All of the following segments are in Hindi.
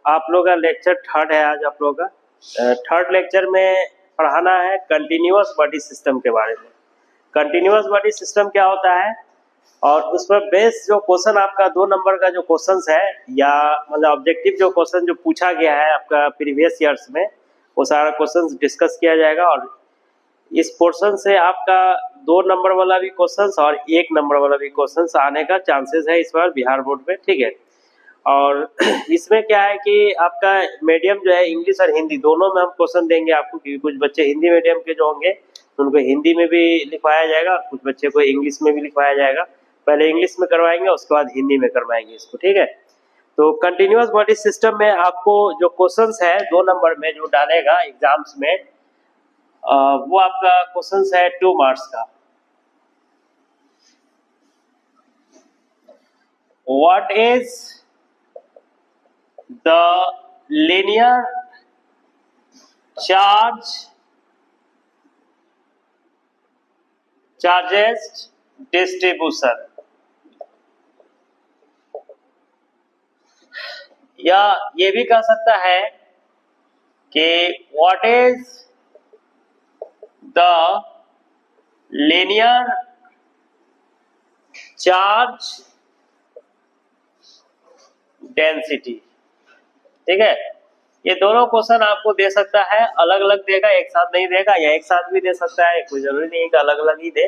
आप लोग का लेक्चर थर्ड है आज आप लोग का। थर्ड लेक्चर में पढ़ाना है कंटिन्यूअस बॉडी सिस्टम के बारे में। कंटिन्यूअस बॉडी सिस्टम क्या होता है और उस पर बेस जो क्वेश्चन आपका 2 नंबर का जो क्वेश्चन है या मतलब ऑब्जेक्टिव जो क्वेश्चन जो पूछा गया है आपका प्रीवियस ईयर्स में, वो सारा क्वेश्चन डिस्कस किया जाएगा। और इस पोर्शन से आपका 2 नंबर वाला भी क्वेश्चन और 1 नंबर वाला भी क्वेश्चन आने का चांसेस है इस बार बिहार बोर्ड में, ठीक है। और इसमें क्या है कि आपका मीडियम जो है इंग्लिश और हिंदी दोनों में हम क्वेश्चन देंगे आपको, क्योंकि कुछ बच्चे हिंदी मीडियम के जो होंगे उनको हिंदी में भी लिखवाया जाएगा और कुछ बच्चे को इंग्लिश में भी लिखवाया जाएगा। पहले इंग्लिश में करवाएंगे उसके बाद हिंदी में करवाएंगे इसको, ठीक है। तो कंटिन्यूअस बॉडी सिस्टम में आपको जो क्वेश्चंस है 2 नंबर में जो डालेगा एग्जाम्स में, वो आपका क्वेश्चंस है 2 मार्क्स का। What is the linear charges distribution, या ये भी कह सकता है कि what is the linear charge density, ठीक है। ये दोनों क्वेश्चन आपको दे सकता है, अलग अलग देगा, एक साथ नहीं देगा, या एक साथ भी दे सकता है, कोई जरूरी नहीं है कि अलग अलग ही दे।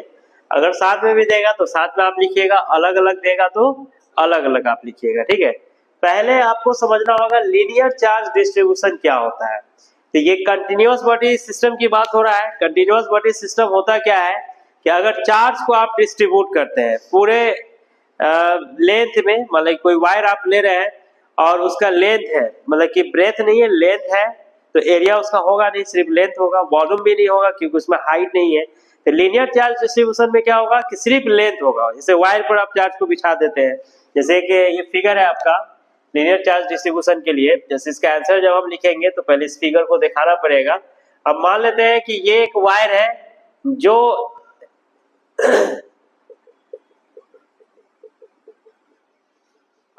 अगर साथ में भी देगा तो साथ में आप लिखिएगा, अलग अलग देगा तो अलग अलग आप लिखिएगा, ठीक है। पहले आपको समझना होगा लीनियर चार्ज डिस्ट्रीब्यूशन क्या होता है। तो ये कंटिन्यूअस बॉडी सिस्टम की बात हो रहा है। कंटिन्यूअस बॉडी सिस्टम होता क्या है कि अगर चार्ज को आप डिस्ट्रीब्यूट करते हैं पूरे लेंथ में, मतलब कोई वायर आप ले रहे हैं और उसका लेंथ है, मतलब कि ब्रेथ नहीं है, लेंथ है, तो एरिया उसका होगा नहीं, सिर्फ लेंथ होगा, वॉल्यूम भी नहीं होगा क्योंकि उसमें हाइट नहीं है। तो लीनियर चार्ज डिस्ट्रीब्यूशन में क्या होगा कि सिर्फ लेंथ होगा। जैसे वायर पर आप चार्ज को बिछा देते हैं, जैसे कि ये फिगर है आपका लीनियर चार्ज डिस्ट्रीब्यूशन के लिए। जैसे इसका आंसर जब हम लिखेंगे तो पहले इस फिगर को दिखाना पड़ेगा। अब मान लेते हैं कि ये एक वायर है जो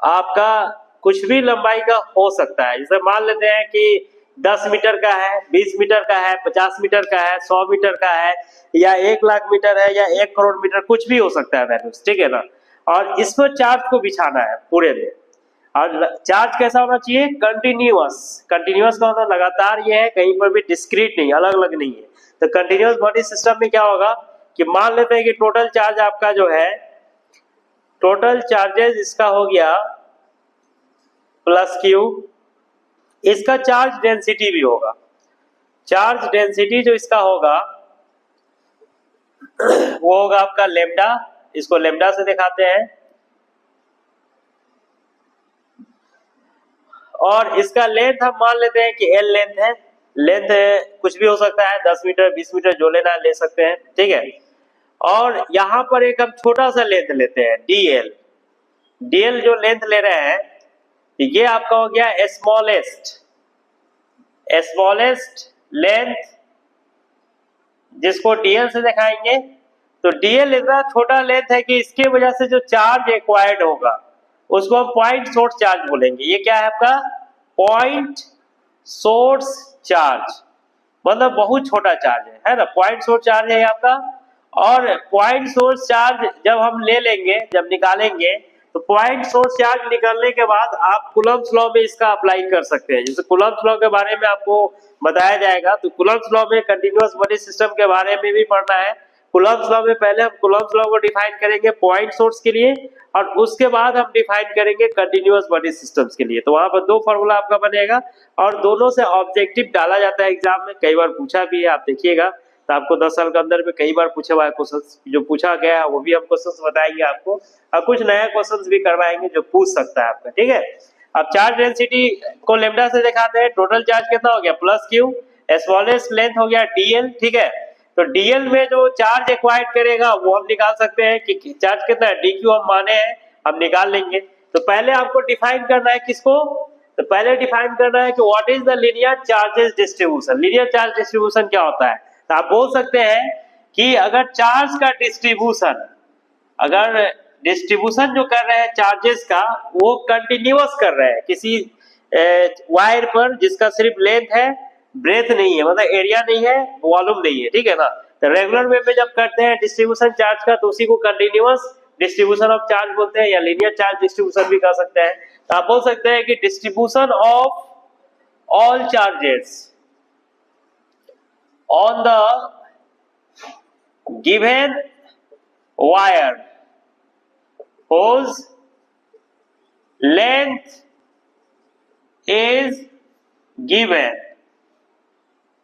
आपका कुछ भी लंबाई का हो सकता है। जैसे मान लेते हैं कि 10 मीटर का है, 20 मीटर का है, 50 मीटर का है, 100 मीटर का है, या 1 लाख मीटर है, या 1 करोड़ मीटर, कुछ भी हो सकता है वैल्यूज, ठीक है ना। और इस पर चार्ज को बिछाना है पूरे में। और चार्ज कैसा होना चाहिए? कंटिन्यूअस। कंटिन्यूअस का मतलब लगातार ये है, कहीं पर भी डिस्क्रीट नहीं, अलग अलग नहीं है। तो कंटिन्यूअस बॉडी सिस्टम में क्या होगा कि मान लेते हैं कि टोटल चार्ज आपका जो है, टोटल चार्जेस इसका हो गया प्लस क्यू, इसका चार्ज डेंसिटी भी होगा। चार्ज डेंसिटी जो इसका होगा वो होगा आपका लेमडा, इसको लेमडा से दिखाते हैं। और इसका लेंथ हम मान लेते हैं कि एल लेंथ है। लेंथ कुछ भी हो सकता है, 10 मीटर 20 मीटर जो लेना है ले सकते हैं, ठीक है। और यहाँ पर एक हम छोटा सा लेंथ लेते हैं डीएल। डीएल जो लेंथ ले रहे हैं ये आपका हो गया स्मॉलेस्ट लेंथ, जिसको डीएल से दिखाएंगे। तो डीएल इतना छोटा लेंथ है कि इसके वजह से जो चार्ज एक्वायर्ड होगा उसको हम पॉइंट सोर्स चार्ज बोलेंगे। ये क्या है आपका? पॉइंट सोर्स चार्ज, मतलब बहुत छोटा चार्ज है ना, पॉइंट सोर्स चार्ज है आपका। और पॉइंट सोर्स चार्ज जब हम ले लेंगे, जब निकालेंगे, तो पॉइंट सोर्स चार्ज निकलने के बाद आप कूलम्ब्स लॉ में इसका अप्लाई कर सकते हैं। जैसे कूलम्ब्स लॉ के बारे में आपको बताया जाएगा, तो कूलम्ब्स लॉ में कंटिन्यूअस बॉडी सिस्टम के बारे में भी पढ़ना है। कूलम्ब्स लॉ में पहले हम कूलम्ब्स लॉ को डिफाइन करेंगे पॉइंट सोर्स के लिए, और उसके बाद हम डिफाइन करेंगे कंटिन्यूअस बॉडी सिस्टम्स के लिए। तो वहां पर 2 फॉर्मूला आपका बनेगा और दोनों से ऑब्जेक्टिव डाला जाता है एग्जाम में। कई बार पूछा भी है, आप देखिएगा, तो आपको 10 साल के अंदर में कई बार पूछा हुआ है क्वेश्चन, जो पूछा गया है वो भी हम क्वेश्चन बताएंगे आपको, और कुछ नया क्वेश्चन भी करवाएंगे जो पूछ सकता है आपका, ठीक है। अब चार्ज डेंसिटी को लेमडा से दिखाते हैं। टोटल चार्ज कितना हो गया? Plus Q. स्मॉलेस्ट लेंथ हो गया डीएल, ठीक है। तो डीएल में जो चार्ज एक्वायर्ड करेगा वो हम निकाल सकते हैं कि चार्ज कितना है, डीक्यू हम माने हैं, हम निकाल लेंगे। तो पहले आपको डिफाइन करना है किसको? तो पहले डिफाइन करना है कि what is the linear charges distribution. Linear charge distribution क्या होता है? तो आप बोल सकते हैं कि अगर चार्ज का डिस्ट्रीब्यूशन, अगर डिस्ट्रीब्यूशन जो कर रहे हैं चार्जेस का, वो कंटिन्यूअस कर रहे हैं, किसी वायर पर जिसका सिर्फ लेंथ है, ब्रेथ नहीं है, मतलब एरिया नहीं है, वॉल्यूम नहीं है, ठीक है ना। तो रेगुलर वे में जब करते हैं डिस्ट्रीब्यूशन चार्ज का तो उसी को कंटिन्यूअस डिस्ट्रीब्यूशन ऑफ चार्ज बोलते हैं या लीनियर चार्ज डिस्ट्रीब्यूशन भी कह सकते हैं। तो आप बोल सकते हैं कि distribution of all charges on the given wire whose length is given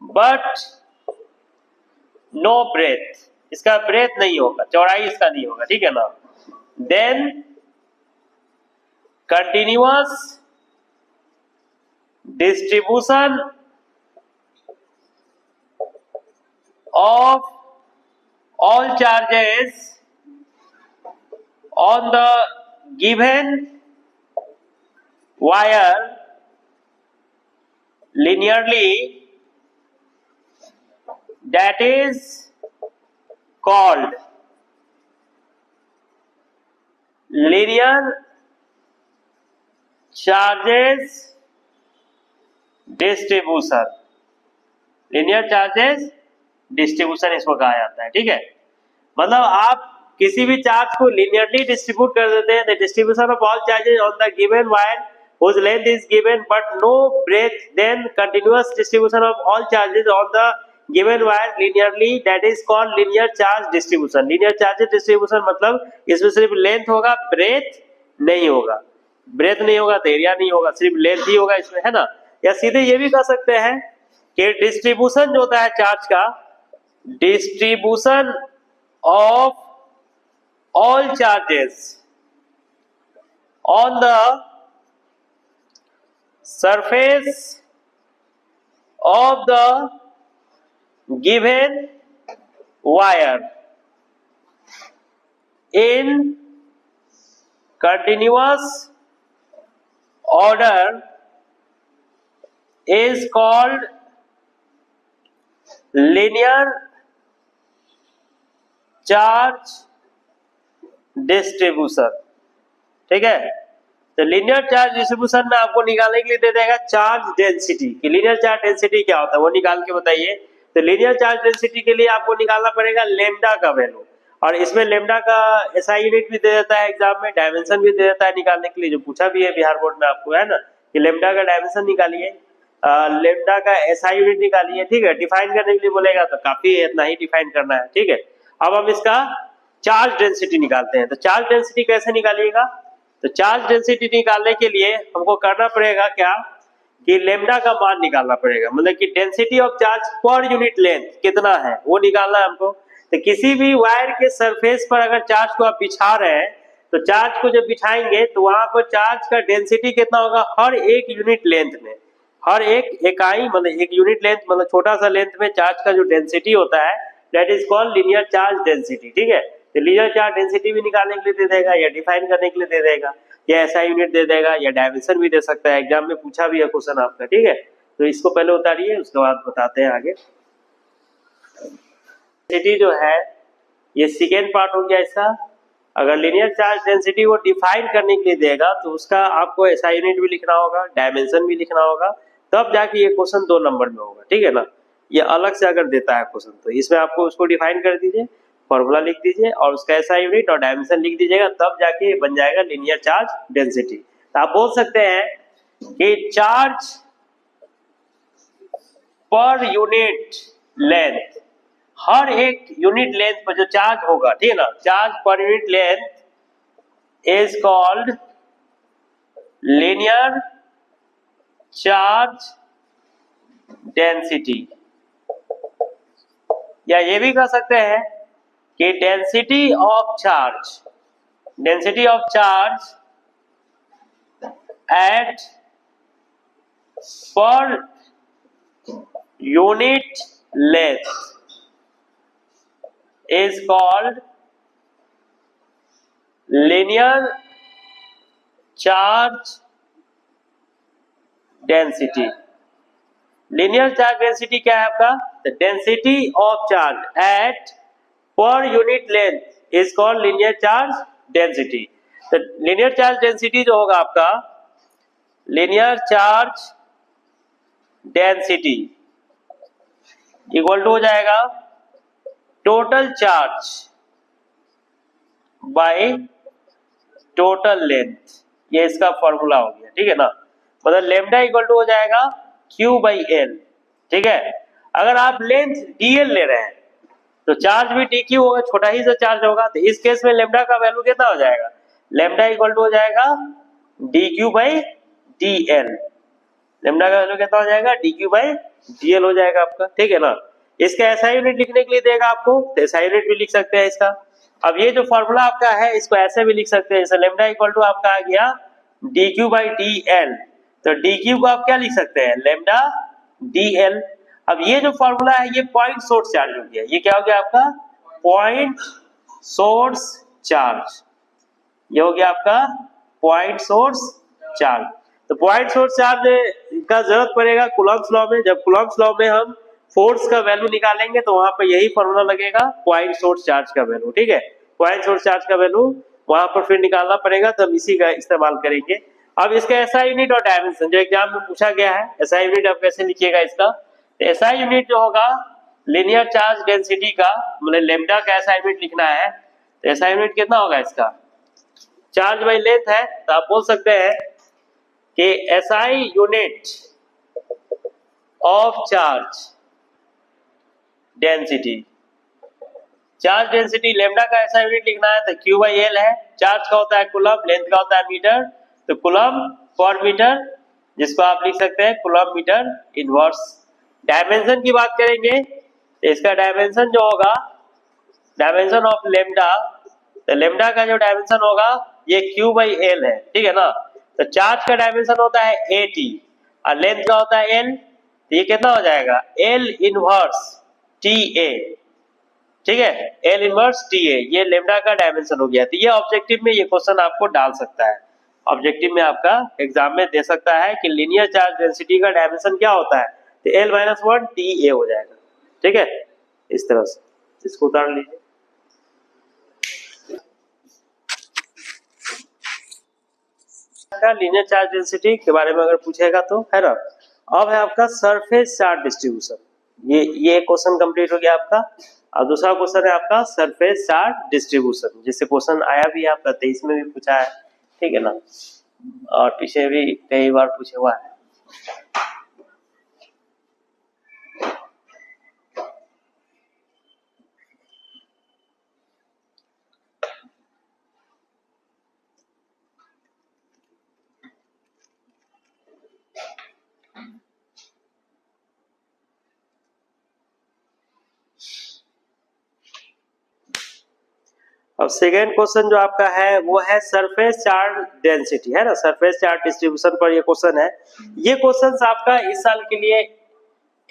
but no breadth, इसका breadth नहीं होगा, चौड़ाई इसका नहीं होगा, ठीक है ना। then continuous distribution of all charges on the given wire linearly, that is called linear charges distribution। linear charges distribution इसको कहा जाता है, ठीक है। मतलब आप किसी भी चार्ज को लिनियरली डिस्ट्रीब्यूट कर देते हैं, the distribution of all charges on the given wire whose length is given but no breadth, then continuous distribution of all charges on the given wire linearly, that is called linear charge distribution। linear charge distribution मतलब इसमें सिर्फ लेंथ होगा, ब्रेथ नहीं होगा, ब्रेथ नहीं होगा तो एरिया नहीं होगा, सिर्फ लेंथ ही होगा इसमें, है ना। या सीधे ये भी कह सकते हैं कि डिस्ट्रीब्यूशन जो होता है चार्ज का, distribution of all charges on the surface of the given wire in continuous order is called linear charge distribution, ठीक है। तो लीनियर चार्ज डिस्ट्रीब्यूशन में आपको निकालने के लिए दे देगा चार्ज डेंसिटी कि लीनियर चार्ज डेंसिटी क्या होता है वो निकाल के बताइए। तो लीनियर चार्ज डेंसिटी के लिए आपको निकालना पड़ेगा लेमडा का वैल्यू, और इसमें लेमडा का एसआई यूनिट भी दे देता है एग्जाम में, डायमेंशन भी दे देता है निकालने के लिए, जो पूछा भी है बिहार बोर्ड में आपको, है ना, कि लेमडा का डायमेंशन निकालिए, लेमडा का एसआई यूनिट निकालिए, ठीक है। डिफाइन करने के लिए बोलेगा तो काफी इतना ही डिफाइन करना है, ठीक है। अब हम इसका चार्ज डेंसिटी निकालते हैं। तो चार्ज डेंसिटी कैसे निकालिएगा? तो चार्ज डेंसिटी निकालने के लिए हमको करना पड़ेगा क्या कि लेमडा का मान निकालना पड़ेगा, मतलब कि density of charge per unit length कितना है वो निकालना है हमको। तो किसी भी वायर के सरफेस पर अगर चार्ज को आप बिछा रहे हैं तो चार्ज को जब बिछाएंगे तो वहां पर चार्ज का डेंसिटी कितना होगा हर एक यूनिट लेंथ में, हर एक इकाई मतलब एक यूनिट लेंथ मतलब छोटा सा लेंथ में चार्ज का जो डेंसिटी होता है that is called linear charge density, ठीक है। तो लीनियर चार्ज डेंसिटी भी निकालने के लिए दे देगा या डिफाइन करने के लिए दे देगा या ऐसा यूनिट दे देगा या डायमेंशन भी दे सकता है, एग्जाम में पूछा भी है क्वेश्चन आपका, ठीक है। तो इसको पहले उतारिए उसके बाद बताते हैं आगे। डेंसिटी जो है ये सेकेंड पार्ट हो गया इसका। अगर लीनियर चार्ज डेंसिटी को डिफाइन करने के लिए देगा तो उसका आपको ऐसा यूनिट भी लिखना होगा, डायमेंशन भी लिखना होगा, तब जाके ये क्वेश्चन 2 नंबर में होगा, ठीक है ना। ये अलग से अगर देता है क्वेश्चन तो इसमें आपको उसको डिफाइन कर दीजिए, फॉर्मूला लिख दीजिए और उसका ऐसा यूनिट और डायमेंशन लिख दीजिएगा, तब जाके बन जाएगा लीनियर चार्ज डेंसिटी। तो आप बोल सकते हैं कि चार्ज पर यूनिट लेंथ, हर एक यूनिट लेंथ पर जो चार्ज होगा, ठीक है ना, charge per unit length is called linear charge density. या ये भी कह सकते हैं कि density of charge at per unit length is called linear charge density। linear charge density क्या है आपका? the density of charge at per unit length is called linear charge density। तो linear charge density जो होगा आपका linear charge density equal to हो जाएगा total charge by total length. ये इसका फॉर्मूला हो गया, ठीक है ना। मतलब लेमडा इक्वल टू हो जाएगा Q बाई एल, ठीक है। अगर आप लेंथ dl ले रहे हैं तो चार्ज भी dq होगा, छोटा ही सा चार्ज होगा। तो इस केस में लेमडा का वैल्यू कितना हो जाएगा, लेमडा इक्वल टू हो जाएगा dq बाई dl। लेमडा का वैल्यू कितना हो जाएगा, dq बाई dl हो जाएगा आपका, ठीक है ना। इसका ऐसा यूनिट लिखने के लिए देगा आपको, तो ऐसा यूनिट भी लिख सकते हैं इसका। अब ये जो फॉर्मूला आपका है इसको ऐसे भी लिख सकते हैं, जैसे लेमडा इक्वल टू आपका आ गया dq बाई dl। तो dq को आप क्या लिख सकते हैं, लेमडा dl। अब ये जो फॉर्मूला है ये पॉइंट सोर्स चार्ज हो गया, ये क्या हो गया आपका पॉइंट सोर्स चार्ज। ये हो गया आपका पॉइंट सोर्स चार्ज। तो पॉइंट सोर्स चार्ज का जरूरत पड़ेगा कूलम्ब्स लॉ में। जब कूलम्ब्स लॉ में हम फोर्स का वैल्यू निकालेंगे तो वहां पर यही फॉर्मूला लगेगा पॉइंट सोर्स चार्ज का वैल्यू, ठीक है। पॉइंट सोर्स चार्ज का वैल्यू वहां पर फिर निकालना पड़ेगा, तो हम इसी का इस्तेमाल करेंगे। अब इसका एसआई यूनिट और डायमेंशन जो एग्जाम में पूछा गया है, एसआई यूनिट आप कैसे लिखिएगा इसका, तो एसआई यूनिट जो होगा लीनियर चार्ज डेंसिटी का, मतलब लेमडा का एसआई यूनिट लिखना है। तो एसआई यूनिट कितना होगा इसका, चार्ज बाई लेंथ है, तो आप बोल सकते हैं कि SI unit of charge density, charge density lambda का ऐसा यूनिट लिखना है तो Q बाई एल है। चार्ज का होता है कूलम, लेंथ का होता है मीटर, तो कूलम पर मीटर, जिसको आप लिख सकते हैं कूलम मीटर इनवर्स। डायमेंशन की बात करेंगे तो इसका डायमेंशन जो होगा, डायमेंशन ऑफ लेमडा, तो लेमडा का जो डायमेंशन होगा ये Q बाई एल है, ठीक है ना। तो चार्ज का डायमेंशन होता है AT और लेंथ का होता है L, तो ये कितना हो जाएगा L इनवर्स TA, ठीक है, L इनवर्स TA। ये लेमडा का डायमेंशन हो गया। तो ये ऑब्जेक्टिव में ये क्वेश्चन आपको डाल सकता है, ऑब्जेक्टिव में आपका एग्जाम में दे सकता है कि लीनियर चार्ज डेंसिटी का डायमेंशन क्या होता है, तो L-1 TA हो जाएगा, ठीक है। इस तरह से इसको उतार लीजिए। लीनियर चार्ज डेंसिटी के बारे में अगर पूछेगा तो, है ना। अब है आपका सरफेस चार्ज डिस्ट्रीब्यूशन। ये क्वेश्चन कंप्लीट हो गया आपका। और दूसरा क्वेश्चन है आपका सरफेस चार्ज डिस्ट्रीब्यूशन, जिससे क्वेश्चन आया भी है आपका 23 में भी पूछा है, ठीक है ना, और पीछे भी कई बार पूछा हुआ है। अब सेकेंड क्वेश्चन जो आपका है वो है सरफेस चार्ज डेंसिटी, है ना, सरफेस चार्ज डिस्ट्रीब्यूशन पर ये क्वेश्चन है। ये क्वेश्चन आपका इस साल के लिए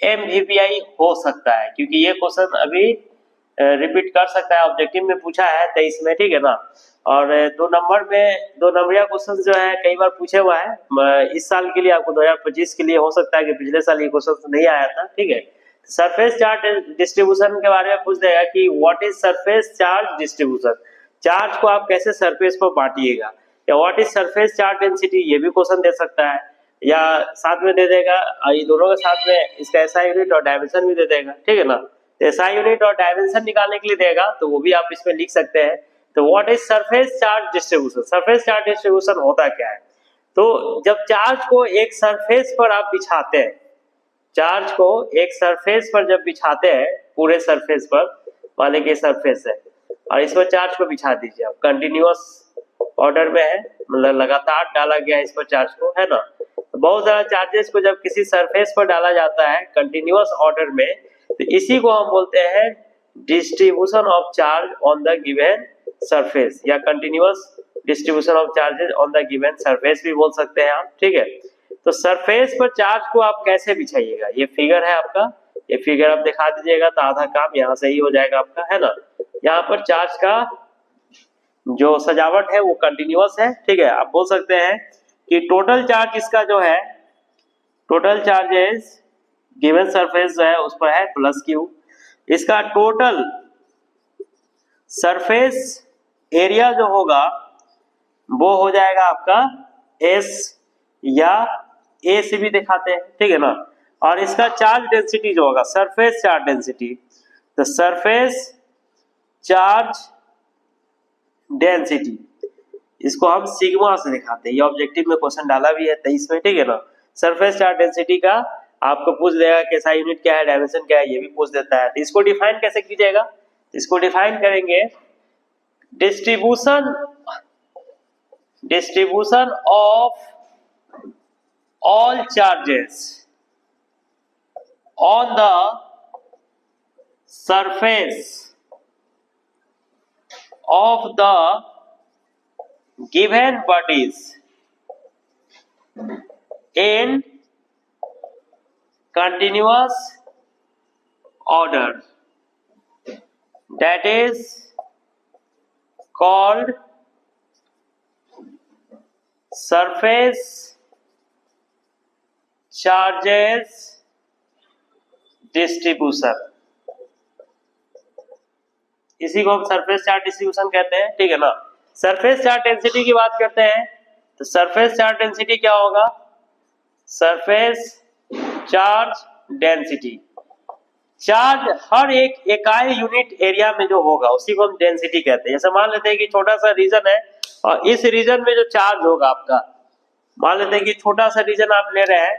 MVPI हो सकता है, क्योंकि ये क्वेश्चन अभी रिपीट कर सकता है, ऑब्जेक्टिव में पूछा है 23 में, ठीक है ना। और 2 नंबरिया क्वेश्चन जो है कई बार पूछे हुआ है। इस साल के लिए आपको 2025 के लिए हो सकता है कि पिछले साल ये क्वेश्चन नहीं आया था, ठीक है। सरफेस चार्ज डिस्ट्रीब्यूशन के बारे में पूछ देगा कि what is surface charge distribution, charge को आप कैसे सरफेस पर बांटिएगा, या what is surface charge density, ये भी क्वेश्चन दे सकता है, या साथ में दे देगा ये दोनों के साथ में इसका एसआई यूनिट और डायमेंशन भी दे देगा, ठीक है ना। तो एसआई यूनिट और डायमेंशन निकालने के लिए देगा तो वो भी आप इसमें लिख सकते हैं। तो what is surface charge distribution, surface charge distribution होता क्या है, तो जब चार्ज को एक सरफेस पर आप बिछाते हैं, चार्ज को एक सरफेस पर जब बिछाते हैं, पूरे सरफेस पर, मान लीजिए सरफेस है और इस पर चार्ज को बिछा दीजिए आप, कंटिन्यूअस ऑर्डर में है, मतलब लगातार डाला गया इस पर चार्ज को, है ना। तो बहुत सारा चार्जेस को जब किसी सरफेस पर डाला जाता है कंटिन्यूअस ऑर्डर में, तो इसी को हम बोलते हैं distribution of charge on the given surface, या continuous distribution of charges on the given surface भी बोल सकते हैं आप, ठीक है। तो सरफेस पर चार्ज को आप कैसे बिछाइएगा, ये फिगर है आपका, ये फिगर आप दिखा दीजिएगा तो आधा काम यहाँ से ही हो जाएगा आपका, है ना। यहाँ पर चार्ज का जो सजावट है वो कंटिन्यूअस है, ठीक है। आप बोल सकते हैं कि टोटल चार्ज इसका जो है, टोटल चार्जेस गिवन सरफेस जो है उस पर है प्लस Q, इसका टोटल सरफेस एरिया जो होगा वो हो जाएगा आपका S, या ए से भी दिखाते हैं, ठीक है ना। और इसका चार्ज डेंसिटी जो होगा, सरफेस चार्ज डेंसिटी, तो सरफेस चार्ज डेंसिटी इसको हम सिग्मा से दिखाते हैं। ये ऑब्जेक्टिव में क्वेश्चन डाला भी है 23 में, ठीक है ना। सरफेस चार्ज डेंसिटी का आपको पूछ देगा कैसा यूनिट क्या है, डायमेंशन क्या है, ये भी पूछ देता है। तो इसको डिफाइन कैसे कीजिएगा, इसको डिफाइन करेंगे distribution of all charges on the surface of the given bodies in continuous order, that is called surface charges distribution। इसी को हम सरफेस चार्ज डिस्ट्रीब्यूशन कहते हैं, ठीक है ना। सरफेस चार्ज डेंसिटी की बात करते हैं तो सरफेस चार्ज डेंसिटी क्या होगा, सरफेस चार्ज डेंसिटी, चार्ज हर एक इकाई यूनिट एरिया में जो होगा उसी को हम डेंसिटी कहते हैं। जैसे मान लेते हैं कि छोटा सा रीजन है और इस रीजन में जो चार्ज होगा आपका, मान लेते हैं कि छोटा सा रीजन आप ले रहे हैं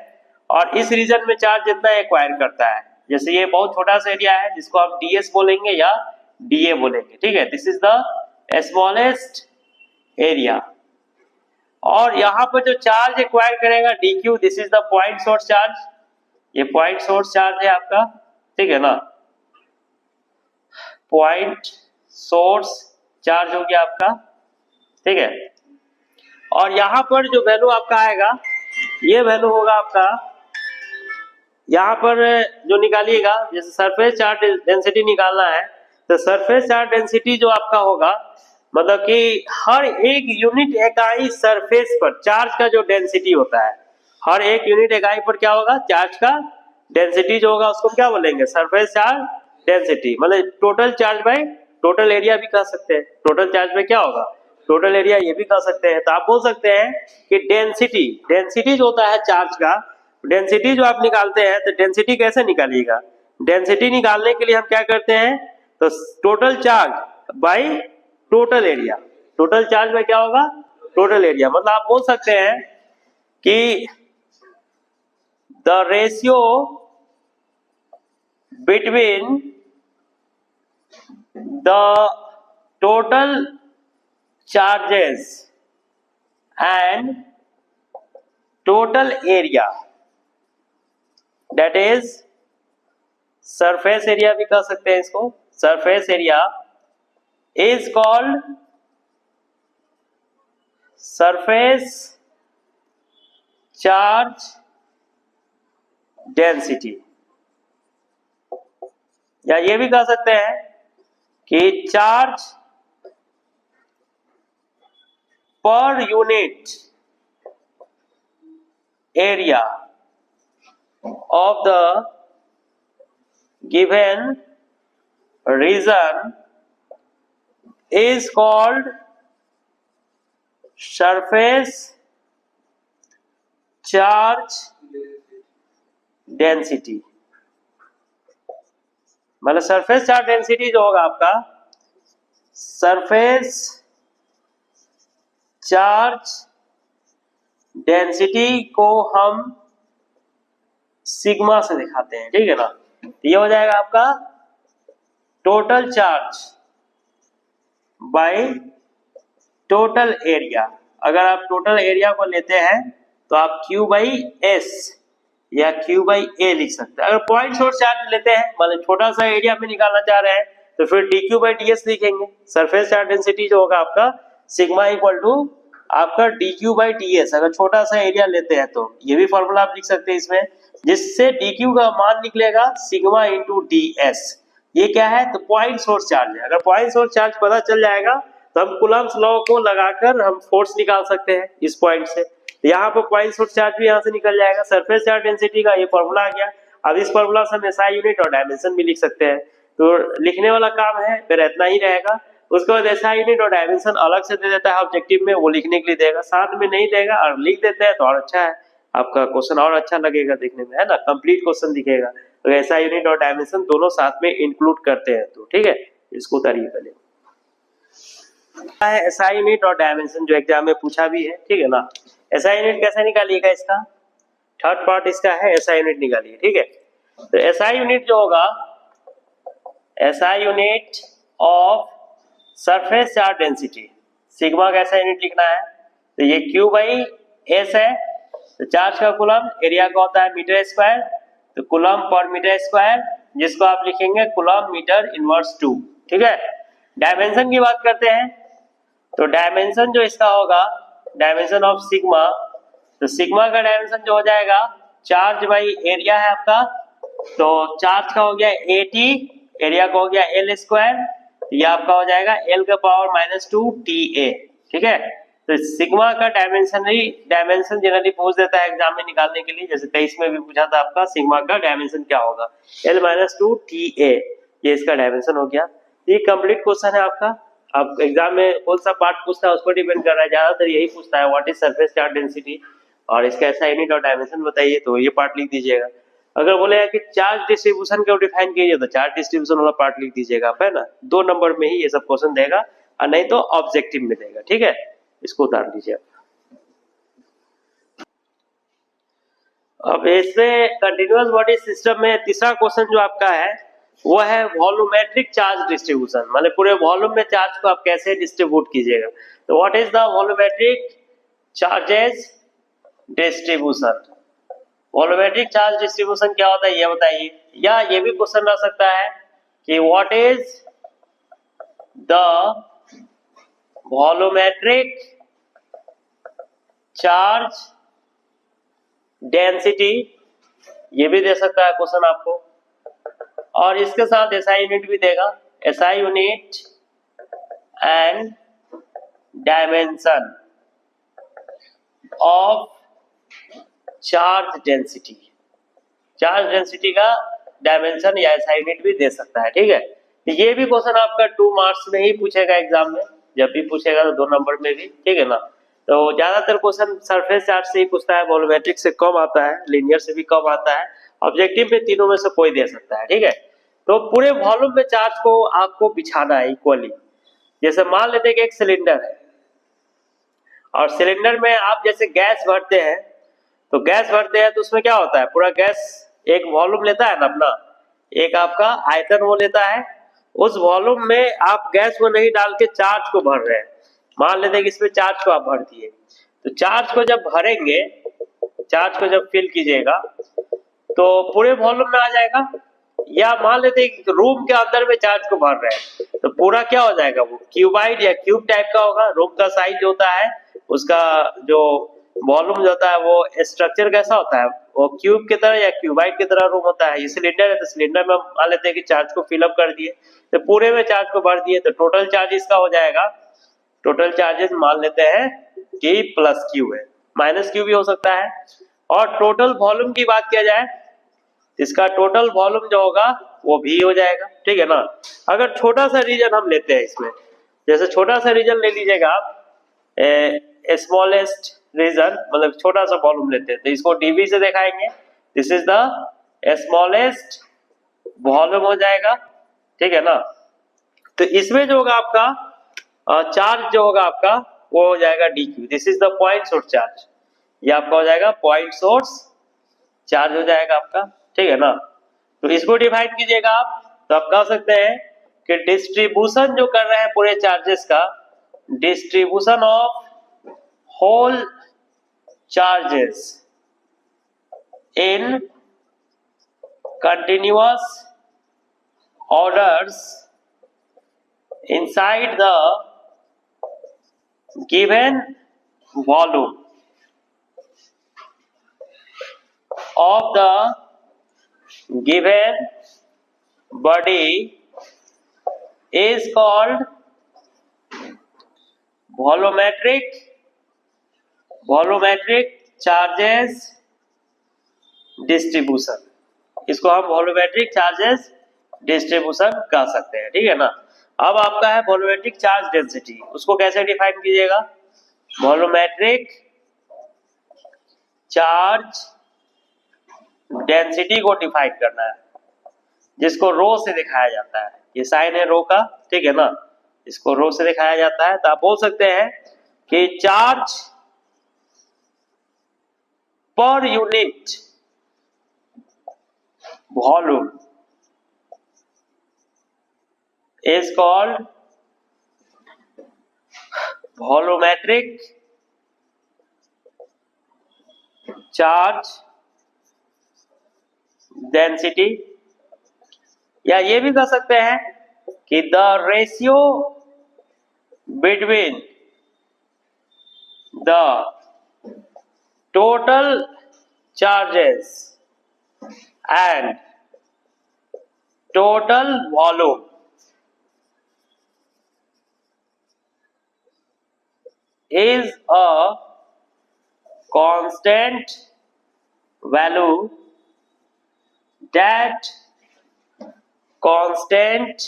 और इस रीजन में चार्ज जितना एक्वायर करता है, जैसे ये बहुत छोटा सा एरिया है जिसको आप डीएस बोलेंगे या डीए बोलेंगे, ठीक है। This is the smallest area. और यहाँ पर जो चार्ज एक्वायर करेगा dQ, this is the point source charge, ये पॉइंट सोर्स चार्ज है आपका, ठीक है ना। पॉइंट सोर्स चार्ज हो गया आपका, ठीक है। और यहाँ पर जो वैल्यू आपका आएगा, ये वैल्यू होगा आपका, यहाँ पर जो निकालिएगा, जैसे सरफेस चार्ज डेंसिटी निकालना है तो सरफेस चार्ज डेंसिटी जो आपका होगा, मतलब कि हर एक यूनिट इकाई सरफेस पर चार्ज का जो डेंसिटी होता है, हर एक यूनिट इकाई पर क्या होगा, चार्ज का डेंसिटी जो होगा उसको क्या बोलेंगे, सरफेस चार्ज डेंसिटी। मतलब total charge by total area भी कह सकते हैं, टोटल चार्ज में क्या होगा, टोटल एरिया, ये भी कह सकते हैं। तो आप बोल सकते हैं कि डेंसिटी जो होता है चार्ज का, डेंसिटी जो आप निकालते हैं तो डेंसिटी कैसे निकालिएगा, डेंसिटी निकालने के लिए हम क्या करते हैं, तो total charge by total area, total charge में क्या होगा, टोटल एरिया। मतलब आप बोल सकते हैं कि the ratio between the total charges and total area, that is surface area भी कह सकते हैं इसको, surface area is called surface charge density. या ये भी कह सकते हैं कि charge per unit area of the given region is called surface charge density। मतलब सरफेस चार्ज डेंसिटी जो होगा आपका, सरफेस चार्ज डेंसिटी को हम सिग्मा से दिखाते हैं, ठीक है ना। तो ये हो जाएगा आपका total charge by total area. अगर आप टोटल एरिया को लेते हैं तो आप Q बाई एस या Q बाई ए लिख सकते हैं। अगर पॉइंट सोर्स चार्ज लेते हैं, मतलब छोटा सा एरिया में निकालना चाह रहे हैं, तो फिर dQ बाई ds लिखेंगे। सरफेस चार्ज डेंसिटी जो होगा आपका सिग्मा इक्वल टू आपका dQ बाई ds। अगर छोटा सा एरिया लेते हैं तो ये भी फॉर्मूला आप लिख सकते हैं इसमें, जिससे dQ का मान निकलेगा सिग्मा इंटू ds। ये क्या है, तो पॉइंट सोर्स चार्ज है। अगर पॉइंट सोर्स चार्ज पता चल जाएगा तो हम कूलम्ब्स लॉ को लगाकर हम फोर्स निकाल सकते हैं इस पॉइंट से। तो यहाँ पर पॉइंट सोर्स चार्ज भी यहाँ से निकल जाएगा। सरफेस चार्ज डेंसिटी का ये फॉर्मूला आ गया। अब इस फॉर्मूला से हम SI यूनिट और डायमेंशन भी लिख सकते हैं। तो लिखने वाला काम है मेरा इतना ही रहेगा। उसको ऐसा यूनिट और डायमेंशन अलग से दे देता है ऑब्जेक्टिव में, वो लिखने के लिए देगा, साथ में नहीं देगा और लिख देते हैं तो और अच्छा है, आपका क्वेश्चन और अच्छा लगेगा देखने में, है ना, कंप्लीट क्वेश्चन दिखेगा। तो ऐसा यूनिट और डायमेंशन दोनों साथ में इंक्लूड करते हैं, तो ठीक है, इसको उतारिए पहले। ऐसा यूनिट और डायमेंशन जो एग्जाम में पूछा भी है, ठीक है ना। ऐसा यूनिट कैसे निकालिएगा, इसका थर्ड पार्ट इसका है, ऐसा यूनिट निकालिए, ठीक है। तो ऐसा यूनिट जो होगा, ऐसा unit of surface charge density, sigma का ऐसा यूनिट लिखना है, तो ये क्यू बाई एस है, तो चार्ज का कूलम, एरिया का होता है मीटर स्क्वायर, तो कूलम पर मीटर स्क्वायर, जिसको आप लिखेंगे कूलम मीटर इनवर्स 2, ठीक है। डायमेंशन की बात करते हैं, तो डायमेंशन जो इसका होगा, डायमेंशन ऑफ सिग्मा, तो सिग्मा का डायमेंशन जो हो जाएगा चार्ज बाई एरिया है आपका, तो चार्ज का हो गया 80, एरिया का हो गया एल स्क्वायर, ये आपका हो जाएगा एल का पावर -2 TA, ठीक है। तो सिग्मा का डायमेंशन जनरली पूछ देता है एग्जाम में निकालने के लिए, जैसे 23 में भी पूछा था आपका सिग्मा का डायमेंशन क्या होगा, L-2 TA, ये इसका डायमेंशन हो गया। ये कंप्लीट क्वेश्चन है आपका। अब एग्जाम में कौन सा पार्ट पूछता है उस पर डिपेंड कर रहा है, ज्यादातर यही पूछता है what is surface charge density और इसका ऐसा यूनिट और डायमेंशन बताइए, तो ये पार्ट लिख दीजिएगा। अगर बोलेगा कि चार्ज डिस्ट्रीब्यूशन को डिफाइन कीजिए, तो चार्ज डिस्ट्रीब्यूशन वाला पार्ट लिख दीजिएगा आप, है ना, 2 नंबर में ही ये सब क्वेश्चन देगा और नहीं तो ऑब्जेक्टिव में देगा, ठीक है, इसको उतार दीजिए। अब इसमें कंटिन्यूअस बॉडी सिस्टम में तीसरा क्वेश्चन जो आपका है वो है वॉल्यूमेट्रिक चार्ज डिस्ट्रीब्यूशन, मतलब पूरे वॉल्यूम में चार्ज को आप कैसे डिस्ट्रीब्यूट कीजिएगा। तो what is the volumetric charges distribution, volumetric charge distribution क्या होता है ये बताइए। या ये भी क्वेश्चन रह सकता है कि what is the volumetric charge density, ये भी दे सकता है क्वेश्चन आपको, और इसके साथ एसआई यूनिट भी देगा, SI unit and dimension of charge density, charge density का डायमेंशन या एसआई यूनिट भी दे सकता है, ठीक है। ये भी क्वेश्चन आपका 2 मार्क्स में ही पूछेगा एग्जाम में, जब भी पूछेगा तो 2 नंबर में भी, ठीक है ना। तो ज्यादातर क्वेश्चन सरफेस चार्ज से ही पूछता है, वॉल्यूमेट्रिक से कम आता है, लीनियर से भी कम आता है, ऑब्जेक्टिव में तीनों में से कोई दे सकता है, ठीक है। तो पूरे वॉल्यूम में चार्ज को आपको बिछाना है इक्वली। जैसे मान लेते हैं कि एक सिलेंडर है और सिलेंडर में आप जैसे गैस भरते हैं, तो गैस भरते हैं तो उसमें क्या होता है, पूरा गैस एक वॉल्यूम लेता है ना अपना, एक आपका आयतन वो लेता है, उस वॉल्यूम में आप गैस को नहीं डाल के चार्ज को भर रहे हैं। मान लेते हैं कि इसमें चार्ज को आप भर दिए, तो चार्ज को जब भरेंगे, चार्ज को जब फिल कीजिएगा तो पूरे वॉल्यूम में आ जाएगा। या मान लेते हैं कि रूम के अंदर में चार्ज को भर रहे हैं, तो पूरा क्या हो जाएगा, वो क्यूबाइड या क्यूब टाइप का होगा। रूम का साइज होता है, उसका जो वॉल्यूम जो होता है वो स्ट्रक्चर कैसा होता है, वो क्यूब की तरह या क्यूबाइड की तरह रूम होता है। ये सिलेंडर है तो सिलेंडर में मान लेते हैं कि चार्ज को फिलअप कर दिए, तो पूरे में चार्ज को भर दिए, तो टोटल चार्ज इसका हो जाएगा, टोटल चार्जेस मान लेते हैं कि प्लस क्यू है, माइनस क्यू भी हो सकता है। और टोटल वॉल्यूम की बात किया जाए, इसका टोटल वॉल्यूम जो होगा वो भी हो जाएगा, ठीक है ना। अगर छोटा सा रीजन हम लेते हैं इसमें, जैसे छोटा सा रीजन ले लीजिएगा आप, स्मॉलेस्ट रीजन, मतलब छोटा सा वॉल्यूम लेते हैं, तो इसको डीवी से दिखाएंगे, this is the smallest volume हो जाएगा, ठीक है ना। तो इसमें जो होगा आपका चार्ज जो होगा आपका वो हो जाएगा DQ, this is the point source charge, ये आपका हो जाएगा पॉइंट सोर्स चार्ज हो जाएगा आपका, ठीक है ना। तो इसको डिवाइड कीजिएगा आप, तो आप कह सकते हैं कि डिस्ट्रीब्यूशन जो कर रहे हैं पूरे चार्जेस का, distribution of whole charges in continuous orders inside the given volume of the given body is called volumetric charges distribution। इसको हम वॉल्यूमेट्रिक चार्जेस डिस्ट्रीब्यूशन कह सकते हैं, ठीक है ना। अब आपका है वॉल्यूमेट्रिक चार्ज डेंसिटी, उसको कैसे डिफाइन कीजिएगा? वॉल्यूमेट्रिक चार्ज डेंसिटी को डिफाइन करना है, जिसको रो से दिखाया जाता है। ये साइन है रो का, ठीक है ना, इसको रो से दिखाया जाता है। तो आप बोल सकते हैं कि charge per unit volume is called volumetric charge density, या ये भी कह सकते हैं कि the ratio between the total charges and total volume is a constant value. That constant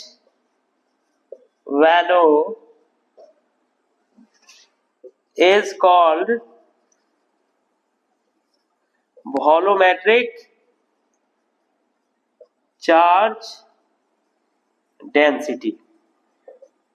value is called volumetric charge density.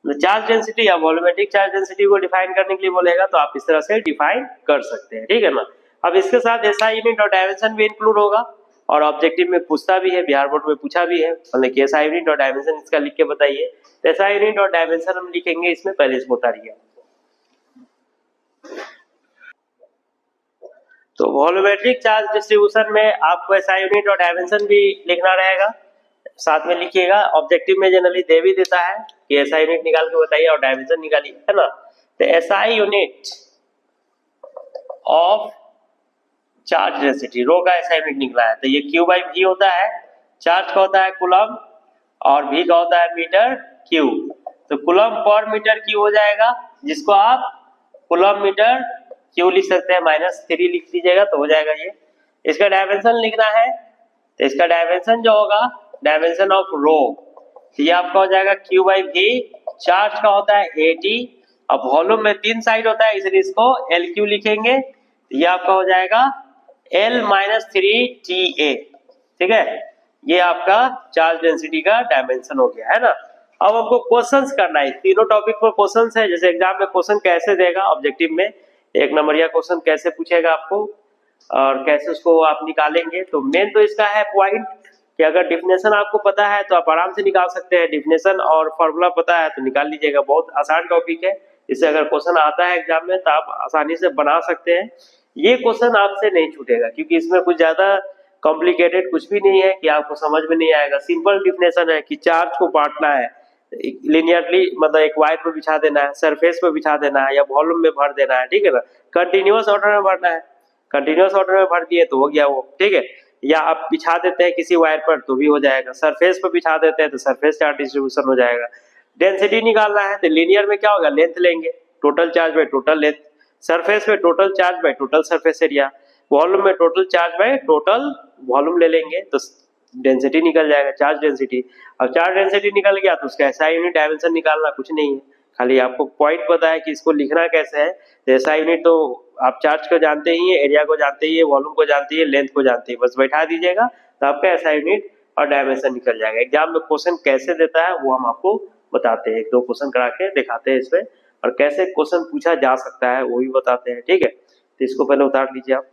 Charge density या वॉल्यूमेट्रिक चार्ज डेंसिटी को डिफाइन करने के लिए बोलेगा तो आप इस तरह से डिफाइन कर सकते हैं, ठीक है ना। अब इसके साथ एसआई यूनिट और डायमेंशन भी इंक्लूड होगा, और ऑब्जेक्टिव में पूछता भी है, बिहार बोर्ड में पूछा भी है, मतलब कि एसआई यूनिट और डायमेंशन इसका लिख के बताइए। तो एसआई यूनिट और डायमेंशन हम लिखेंगे इसमें, पहले इसको उतारिए। तो वॉल्यूमेट्रिक चार्ज डिस्ट्रीब्यूशन में आपको एसआई यूनिट और डायमेंशन भी लिखना रहेगा, साथ में लिखिएगा। ऑब्जेक्टिव में जनरली दे भी देता है कि एसआई यूनिट निकाल के बताइए और डायमेंशन निकालिए, है ना। तो SI unit of charge density, rho का एसआई यूनिट निकला है, तो ये क्यू बाई वी होता है। चार्ज का होता है कूलम और वी का होता है मीटर क्यू। तो कूलम पर मीटर क्यू हो जाएगा, जिसको आप कूलम मीटर क्यू लिख सकते हैं, -3 लिख लीजिएगा तो हो जाएगा ये। इसका डायमेंशन लिखना है, तो इसका डायमेंशन जो होगा डायमेंशन ऑफ रो, ये आपका हो जाएगा क्यू बाई वी। चार्ज का होता है 80, अब वॉल्यूम में 3 साइड होता है इसलिए इसको एल क्यू लिखेंगे, ये आपका हो जाएगा L-3TA, ठीक है। ये आपका चार्ज डेंसिटी का डायमेंशन हो गया, है ना। अब हमको क्वेश्चंस करना है, तीनों टॉपिक पर क्वेश्चंस है। जैसे एग्जाम में क्वेश्चन कैसे देगा, ऑब्जेक्टिव में 1 नंबरिया क्वेश्चन कैसे पूछेगा आपको और कैसे उसको आप निकालेंगे। तो मेन तो इसका है पॉइंट कि अगर डिफिनेशन आपको पता है तो आप आराम से निकाल सकते हैं, डिफिनेशन और फॉर्मूला पता है तो निकाल लीजिएगा। बहुत आसान टॉपिक है, इससे अगर क्वेश्चन आता है एग्जाम में तो आप आसानी से बना सकते हैं। ये क्वेश्चन आपसे नहीं छूटेगा क्योंकि इसमें कुछ ज्यादा कॉम्प्लिकेटेड कुछ भी नहीं है कि आपको समझ में नहीं आएगा। सिंपल डिफिनेशन है कि चार्ज को बांटना है लिनियरली, मतलब एक वायर पर बिछा देना है, सरफेस पर बिछा देना है या वॉल्यूम में भर देना है, ठीक है ना। कंटिन्यूअस ऑर्डर में भरना है, कंटिन्यूअस ऑर्डर में भर दिए तो हो गया वो, ठीक है। या आप बिछा देते हैं किसी वायर पर तो भी हो जाएगा, सरफेस पर बिछा देते हैं तो सरफेस चार्ज डिस्ट्रीब्यूशन हो जाएगा। डेंसिटी निकालना है तो लीनियर में क्या होगा, लेंथ लेंगे, total charge by total length, surface में total charge by total surface area, volume में total charge by total volume ले लेंगे तो डेंसिटी निकल जाएगा, चार्ज डेंसिटी। अब चार्ज डेंसिटी निकल गया तो उसका एसआई यूनिट डायमेंशन निकालना कुछ नहीं है, खाली आपको पॉइंट पता है कि इसको लिखना कैसे है। तो एसआई यूनिट तो आप चार्ज को जानते ही है, एरिया को जानते ही है, वॉल्यूम को जानते ही, लेंथ को जानते ही, बस बैठा दीजिएगा तो आपका एसआई यूनिट और डायमेंशन निकल जाएगा। एग्जाम में क्वेश्चन कैसे देता है वो हम आपको बताते हैं, 1-2 क्वेश्चन करा के दिखाते हैं इसमें, और कैसे क्वेश्चन पूछा जा सकता है वो भी बताते हैं, ठीक है। तो इसको पहले उतार लीजिए आप।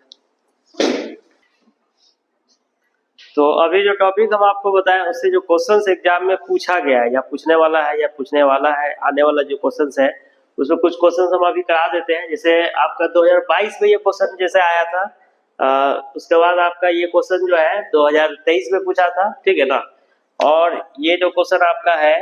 तो अभी जो टॉपिक हम आपको बताएं उससे जो क्वेश्चंस एग्जाम में पूछा गया है या पूछने वाला है या पूछने वाला है, आने वाला जो क्वेश्चंस है उसमें कुछ क्वेश्चंस हम अभी करा देते हैं। जैसे आपका 2022 में ये क्वेश्चन जैसे आया था, उसके बाद आपका ये क्वेश्चन जो है 2023 में पूछा था, ठीक है ना। और ये जो क्वेश्चन आपका है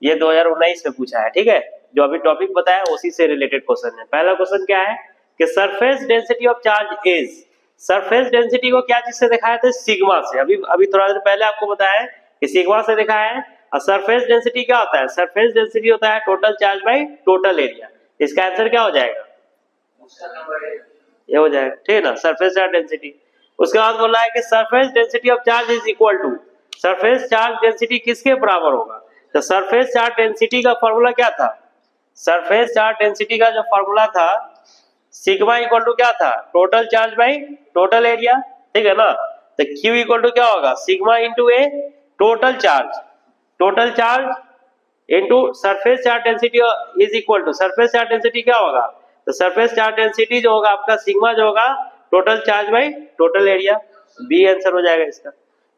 ये 2019 में पूछा है, ठीक है। जो अभी टॉपिक बताया उसी से रिलेटेड क्वेश्चन है। पहला क्वेश्चन क्या है कि surface density of charge is, surface density को क्या चीज से दिखाया था, सिग्मा से। अभी थोड़ा देर पहले आपको बताया कि सिग्मा से दिखाया है। और सरफेस डेंसिटी क्या होता है, सरफेस डेंसिटी होता है total charge by total area. इसका आंसर क्या हो जाएगा, ये हो जाएगा, ठीक है ना, सरफेस चार्ज डेंसिटी। उसके बाद बोला है कि surface density of charge is equal to, surface charge density किसके बराबर होगा, तो सरफेस चार्ज डेंसिटी का फॉर्मूला क्या था? सरफेस चार्ज डेंसिटी का जो फॉर्मूला था सिग्मा इक्वल टू क्या था? Total charge by total area, ठीक है ना। तो Q इक्वल टू क्या होगा? Sigma into A total charge into surface charge density is equal to surface charge density क्या होगा? तो सरफेस चार्ज डेंसिटी जो होगा आपका सिग्मा जो होगा total charge by total area, B answer हो जाएगा इसका।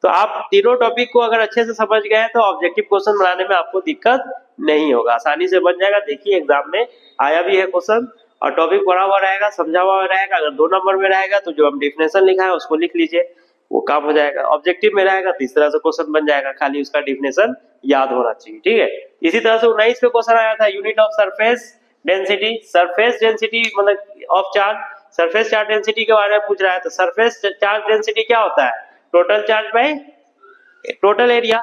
तो आप तीनों टॉपिक को अगर अच्छे से समझ गए तो ऑब्जेक्टिव क्वेश्चन बनाने में आपको दिक्कत नहीं होगा, आसानी से बन जाएगा। देखिए एग्जाम में आया भी है क्वेश्चन और टॉपिक पढ़ा हुआ रहेगा, समझा हुआ रहेगा। अगर 2 नंबर में रहेगा तो जो हम डेफिनेशन लिखा है उसको लिख लीजिए, वो काम हो जाएगा। ऑब्जेक्टिव में रहेगा तो इस तरह से क्वेश्चन बन जाएगा, खाली उसका डेफिनेशन याद होना चाहिए, ठीक है। इसी तरह से 19 पे क्वेश्चन आया था unit of surface density. Surface density मतलब of charge, surface charge density के बारे में पूछ रहा है। तो सरफेस चार्ज डेंसिटी क्या होता है? Total charge by total area.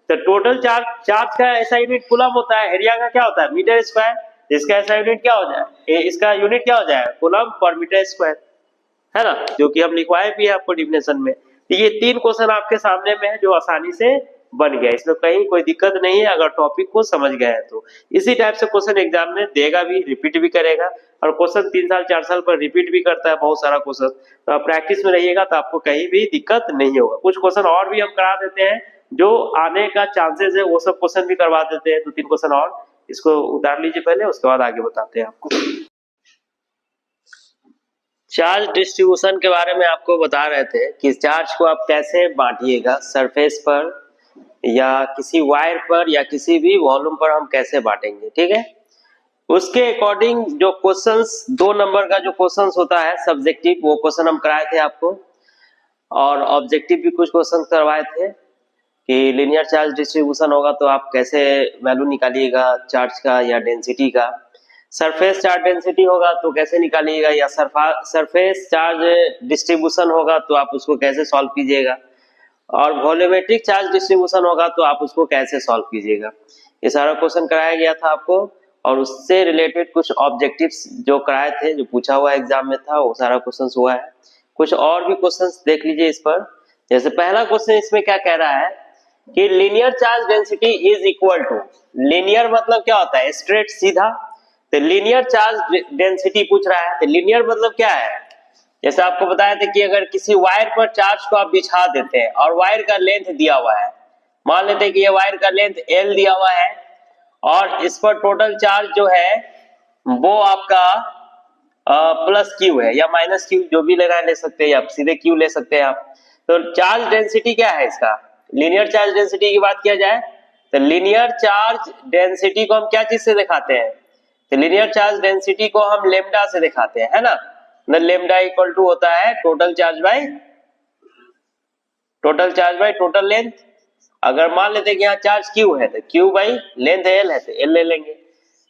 तो टोटल चार्ज का ऐसा यूनिट कूलम होता है, एरिया का क्या होता है? Metre square. इसका ऐसा यूनिट क्या हो जाए? इसका यूनिट क्या हो जाएगा? कूलम पर मीटर स्क्वायर, है ना, जो कि हम लिखवाए भी है आपको डिफिनेशन में। तो ये 3 क्वेश्चन आपके सामने में है जो आसानी से बन गया, इसमें कहीं कोई दिक्कत नहीं है अगर टॉपिक को समझ गए हैं तो। इसी टाइप से क्वेश्चन एग्जाम में देगा भी, रिपीट भी करेगा, और क्वेश्चन 3 साल 4 साल पर रिपीट भी करता है बहुत सारा क्वेश्चन। तो आप प्रैक्टिस में रहिएगा तो आपको कहीं भी दिक्कत नहीं होगा। कुछ क्वेश्चन और भी हम करा देते हैं जो आने का चांसेस है, वो सब क्वेश्चन भी करवा देते हैं। 2-3 क्वेश्चन और इसको उतार लीजिए पहले, उसके बाद आगे बताते हैं आपको। चार्ज डिस्ट्रीब्यूशन के बारे में आपको बता रहे थे कि चार्ज को आप कैसे बांटिएगा, सरफेस पर या किसी वायर पर या किसी भी वॉल्यूम पर हम कैसे बांटेंगे, ठीक है। उसके अकॉर्डिंग जो क्वेश्चंस 2 नंबर का जो क्वेश्चंस होता है सब्जेक्टिव, वो क्वेश्चन हम कराए थे आपको, और ऑब्जेक्टिव भी कुछ क्वेश्चन करवाए थे कि लिनियर चार्ज डिस्ट्रीब्यूशन होगा तो आप कैसे वैल्यू निकालिएगा चार्ज का या डेंसिटी का। सरफेस चार्ज डेंसिटी होगा तो कैसे निकालिएगा, या सरफेस चार्ज डिस्ट्रीब्यूशन होगा तो आप उसको कैसे सॉल्व कीजिएगा, और वॉल्यूमेट्रिक चार्ज डिस्ट्रीब्यूशन होगा तो आप उसको कैसे सॉल्व कीजिएगा। ये सारा क्वेश्चन कराया गया था आपको, और उससे रिलेटेड कुछ ऑब्जेक्टिव्स जो कराए थे, जो पूछा हुआ एग्जाम में था, वो सारा क्वेश्चन हुआ है। कुछ और भी क्वेश्चंस देख लीजिए इस पर। जैसे पहला क्वेश्चन इसमें क्या कह रहा है कि linear charge density is equal to, linear मतलब क्या होता है? स्ट्रेट, सीधा। तो लीनियर चार्ज डेंसिटी पूछ रहा है, तो लीनियर मतलब क्या है? जैसे आपको बताया था कि अगर किसी वायर पर चार्ज को आप बिछा देते हैं और वायर का लेंथ दिया हुआ है, मान लेते हैं कि ये वायर का लेंथ L दिया हुआ है और इस पर टोटल चार्ज जो है वो आपका प्लस Q है या माइनस Q, जो भी लेना है ले सकते हैं, या सीधे Q ले सकते हैं आप। तो चार्ज डेंसिटी क्या है इसका? लीनियर चार्ज डेंसिटी की बात किया जाए तो लीनियर चार्ज डेंसिटी को हम क्या चीज से दिखाते हैं? तो लीनियर चार्ज डेंसिटी को हम लेमडा से दिखाते हैं, है ना। लेमडा इक्वल टू होता है total charge by total length. अगर मान लेते हैं कि यहाँ चार्ज Q है तो Q बाई लेंथ L है तो L ले लेंगे।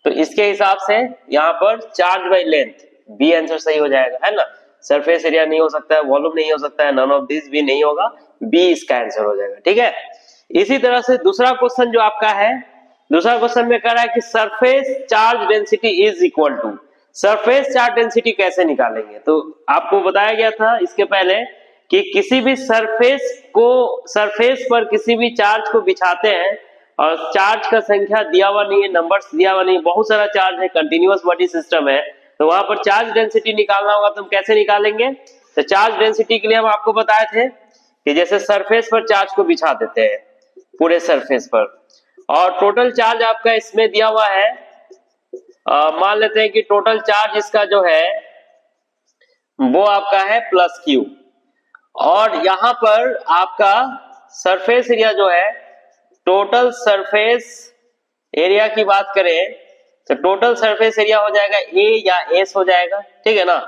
तो इसके हिसाब से यहाँ पर charge by length, B answer सही हो जाएगा, है ना। सरफेस एरिया नहीं हो सकता है, वॉल्यूम नहीं हो सकता है, नन ऑफ दिस भी नहीं होगा, बी इसका आंसर हो जाएगा, ठीक है। इसी तरह से दूसरा क्वेश्चन जो आपका है, दूसरा क्वेश्चन में कह रहा है कि surface charge density is equal to, surface charge density कैसे निकालेंगे? तो आपको बताया गया था इसके पहले कि किसी भी सरफेस पर किसी भी चार्ज को बिछाते हैं और चार्ज का संख्या दिया हुआ नहीं है, नंबर्स दिया हुआ नहीं, बहुत सारा चार्ज है, कंटिन्यूअस बॉडी सिस्टम है, तो वहां पर चार्ज डेंसिटी निकालना होगा तो हम कैसे निकालेंगे? तो चार्ज डेंसिटी के लिए हम आपको बताए थे कि जैसे सरफेस पर चार्ज को बिछा देते हैं पूरे सरफेस पर, और टोटल चार्ज आपका इसमें दिया हुआ है, मान लेते हैं कि टोटल चार्ज इसका जो है वो आपका है प्लस Q, और यहां पर आपका सरफेस एरिया जो है, टोटल सरफेस एरिया की बात करें तो टोटल सरफेस एरिया हो जाएगा A या S हो जाएगा, ठीक है ना।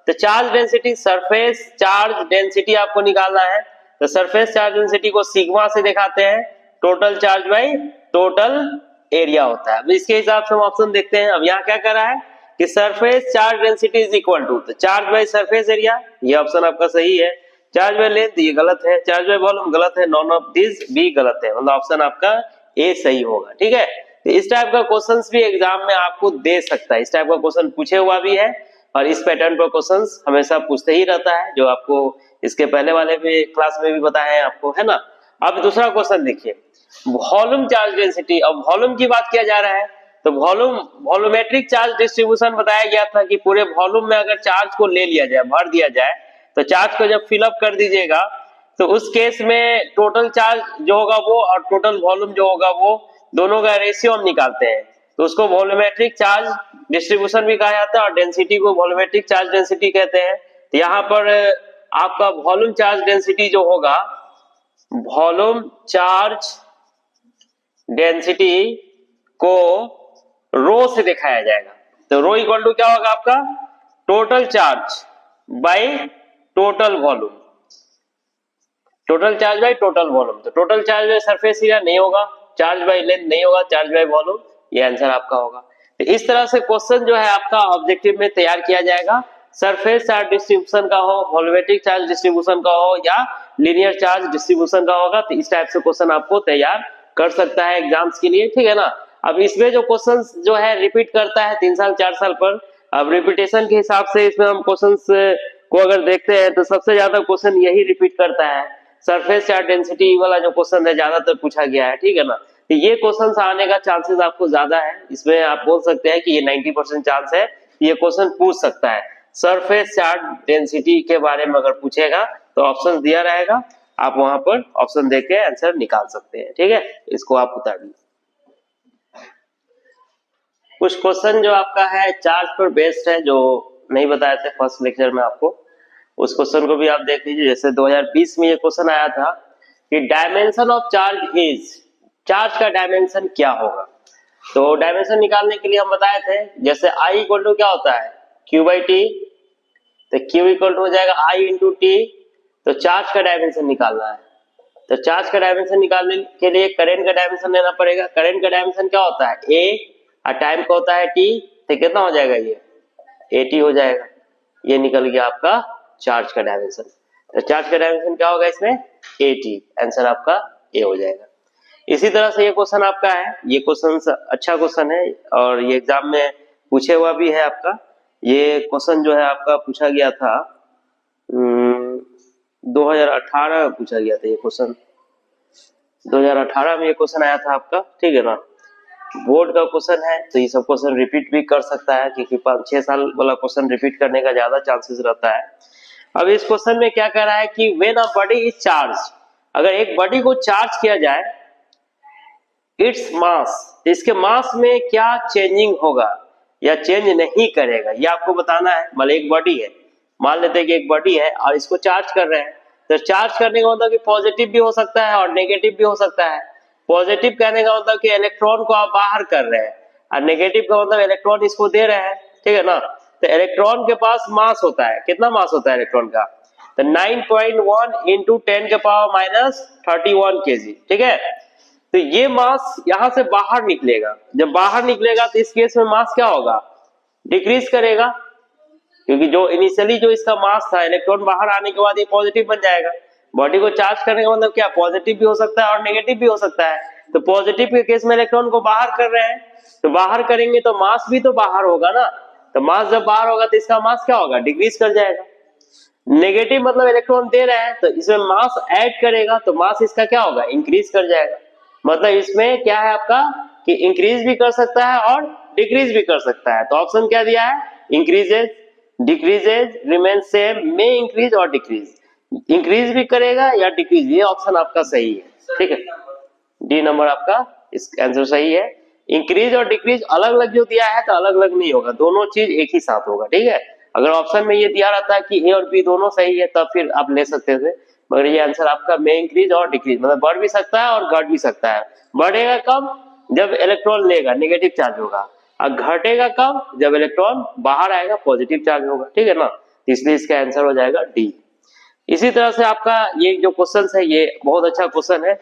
तो charge density, surface charge density आपको निकालना है, तो सरफेस चार्ज डेंसिटी को सिग्मा से दिखाते हैं, total charge by total area होता है। अब इसके हिसाब से हम ऑप्शन देखते हैं। अब यहाँ क्या कर रहा है कि surface charge density is equal to, तो चार्ज बाई सरफेस एरिया, ये ऑप्शन आपका सही है। चार्ज बाई लेंथ ये गलत है, चार्ज बाई वॉल्यूम गलत है, नॉन ऑफ दिस भी गलत है, मतलब ऑप्शन आपका ए सही होगा, ठीक है। तो इस टाइप का क्वेश्चंस भी एग्जाम में आपको दे सकता है, इस टाइप का क्वेश्चन पूछे हुआ भी है, और इस पैटर्न पर क्वेश्चंस हमेशा पूछते ही रहता है, जो आपको इसके पहले वाले भी क्लास में भी बताया है आपको, है ना। अब दूसरा क्वेश्चन देखिए, वॉल्यूम चार्ज डेंसिटी। अब वॉल्यूम की बात किया जा रहा है तो वॉल्यूमेट्रिक चार्ज डिस्ट्रीब्यूशन बताया गया था कि पूरे वॉल्यूम में अगर चार्ज को ले लिया जाए, भर दिया जाए, तो चार्ज को जब फिलअप कर दीजिएगा तो उस केस में टोटल चार्ज जो होगा वो और टोटल वॉल्यूम जो होगा वो दोनों का रेशियो हम निकालते हैं, तो उसको वॉल्यूमेट्रिक चार्ज डिस्ट्रीब्यूशन भी कहा जाता है और डेंसिटी को वॉल्यूमेट्रिक चार्ज डेंसिटी कहते हैं। तो यहाँ पर आपका वॉल्यूम चार्ज डेंसिटी जो होगा, वॉल्यूम चार्ज डेंसिटी को रो से दिखाया जाएगा। तो रो इक्वल टू क्या होगा आपका, total charge by total volume, total charge by total volume. तो total charge by surface area नहीं होगा, चार्ज बाय लेंथ नहीं होगा, चार्ज बाय वॉल्यूम, ये आंसर आपका होगा। तो इस तरह से क्वेश्चन जो है आपका ऑब्जेक्टिव में तैयार किया जाएगा, सरफेस चार्ज डिस्ट्रीब्यूशन का हो, वॉल्यूमेट्रिक चार्ज डिस्ट्रीब्यूशन का हो या लीनियर चार्ज डिस्ट्रीब्यूशन का होगा, तो इस टाइप से क्वेश्चन आपको तैयार कर सकता है एग्जाम्स के लिए, ठीक है ना। अब इसमें जो क्वेश्चंस जो है रिपीट करता है 3 साल 4 साल पर, अब रिपीटेशन के हिसाब से इसमें हम क्वेश्चंस को अगर देखते हैं तो सबसे ज्यादा क्वेश्चन यही रिपीट करता है, सरफेस चार्ज डेंसिटी वाला जो क्वेश्चन है ज्यादातर पूछा गया है, ठीक है ना। तो ये क्वेश्चंस आने का चांसेस आपको ज्यादा है, इसमें आप बोल सकते हैं कि ये 90% चांस है ये क्वेश्चन पूछ सकता है। सरफेस चार्ज डेंसिटी के बारे में अगर पूछेगा तो ऑप्शन दिया रहेगा, आप वहां पर ऑप्शन देख के आंसर निकाल सकते हैं, ठीक है। इसको आप उतार लीजिए। कुछ क्वेश्चन जो आपका है चार्ज पर बेस्ड है, जो नहीं बताए थे फर्स्ट लेक्चर में आपको, उस क्वेश्चन को भी आप देख लीजिए। जैसे 2020 में ये क्वेश्चन आया था कि dimension of charge is, charge का डायमेंशन क्या होगा। तो डायमेंशन निकालने के लिए हम बताए थे, जैसे I इक्वल टू क्या होता है, Q बाई टी, तो Q इक्वल टू हो जाएगा I इंटू टी। तो चार्ज का डायमेंशन निकालना है, तो चार्ज का डायमेंशन निकालने के लिए करंट का डायमेंशन लेना पड़ेगा। करंट का डायमेंशन क्या होता है, A, और टाइम का होता है T, तो कितना हो जाएगा ये AT हो जाएगा। ये निकल गया आपका चार्ज का डायमेंशन। तो चार्ज का डायमेंशन क्या होगा इसमें, AT, आंसर आपका A हो जाएगा। इसी तरह से ये क्वेश्चन आपका है, ये क्वेश्चन अच्छा क्वेश्चन है और ये एग्जाम में पूछे हुआ भी है आपका। ये क्वेश्चन जो है आपका पूछा गया था 2018 में पूछा गया था, ये क्वेश्चन 2018 में ये क्वेश्चन आया था आपका, ठीक है ना। बोर्ड का क्वेश्चन है तो ये सब क्वेश्चन रिपीट भी कर सकता है, क्योंकि 5-6 साल वाला क्वेश्चन रिपीट करने का ज्यादा चांसेस रहता है। अब इस क्वेश्चन में क्या कह रहा है कि when a body is charge, अगर एक बॉडी को चार्ज किया जाए, इट्स मास, इसके मास में क्या चेंजिंग होगा या चेंज नहीं करेगा, ये आपको बताना है। मतलब एक बॉडी है, मान लेते हैं कि एक बॉडी है और इसको चार्ज कर रहे हैं, तो चार्ज करने का मतलब कि पॉजिटिव भी हो सकता है और नेगेटिव भी हो सकता है। पॉजिटिव कहने का मतलब कि इलेक्ट्रॉन को आप बाहर कर रहे हैं, और नेगेटिव का मतलब इलेक्ट्रॉन इसको दे रहे हैं, ठीक है ना। तो इलेक्ट्रॉन के पास मास होता है, कितना मास होता है इलेक्ट्रॉन का, तो 9.1 इंटू 10 के पावर माइनस 31 kg, ठीक है। तो ये मास यहां से बाहर निकलेगा, जब बाहर निकलेगा तो इस केस में मास क्या होगा, डिक्रीज करेगा, क्योंकि जो इनिशियली जो इसका मास था, इलेक्ट्रॉन बाहर आने के बाद ये पॉजिटिव बन जाएगा। बॉडी को चार्ज करने का मतलब क्या, पॉजिटिव भी हो सकता है और नेगेटिव भी हो सकता है। तो पॉजिटिव के केस में इलेक्ट्रॉन को बाहर कर रहे हैं, तो बाहर करेंगे तो मास भी तो बाहर होगा ना, तो मास जब बाहर होगा तो इसका मास क्या होगा, डिक्रीज कर जाएगा। नेगेटिव मतलब इलेक्ट्रॉन दे रहे हैं, तो इसमें मास ऐड करेगा तो मास इसका क्या होगा, इंक्रीज कर जाएगा। मतलब इसमें क्या है आपका कि इंक्रीज भी कर सकता है और डिक्रीज भी कर सकता है। तो ऑप्शन क्या दिया है, इंक्रीजेज, डिक्रीजेज, रिमेन सेम, में इंक्रीज और डिक्रीज, इंक्रीज भी करेगा या डिक्रीज, ये ऑप्शन आपका सही है, ठीक है। डी नंबर आपका इस आंसर सही है। इंक्रीज और डिक्रीज अलग अलग जो दिया है तो अलग अलग नहीं होगा, दोनों चीज एक ही साथ होगा, ठीक है। अगर ऑप्शन में ये दिया रहता है कि ए और बी दोनों सही है तब फिर आप ले सकते थे, मगर ये आंसर आपका में इंक्रीज और डिक्रीज, मतलब बढ़ भी सकता है और घट भी सकता है। बढ़ेगा कब, जब इलेक्ट्रॉन लेगा नेगेटिव चार्ज होगा, और घटेगा कब, जब इलेक्ट्रॉन बाहर आएगा पॉजिटिव चार्ज होगा, ठीक है ना। इसलिए इसका आंसर हो जाएगा डी। इसी तरह से आपका ये जो क्वेश्चन है ये बहुत अच्छा क्वेश्चन है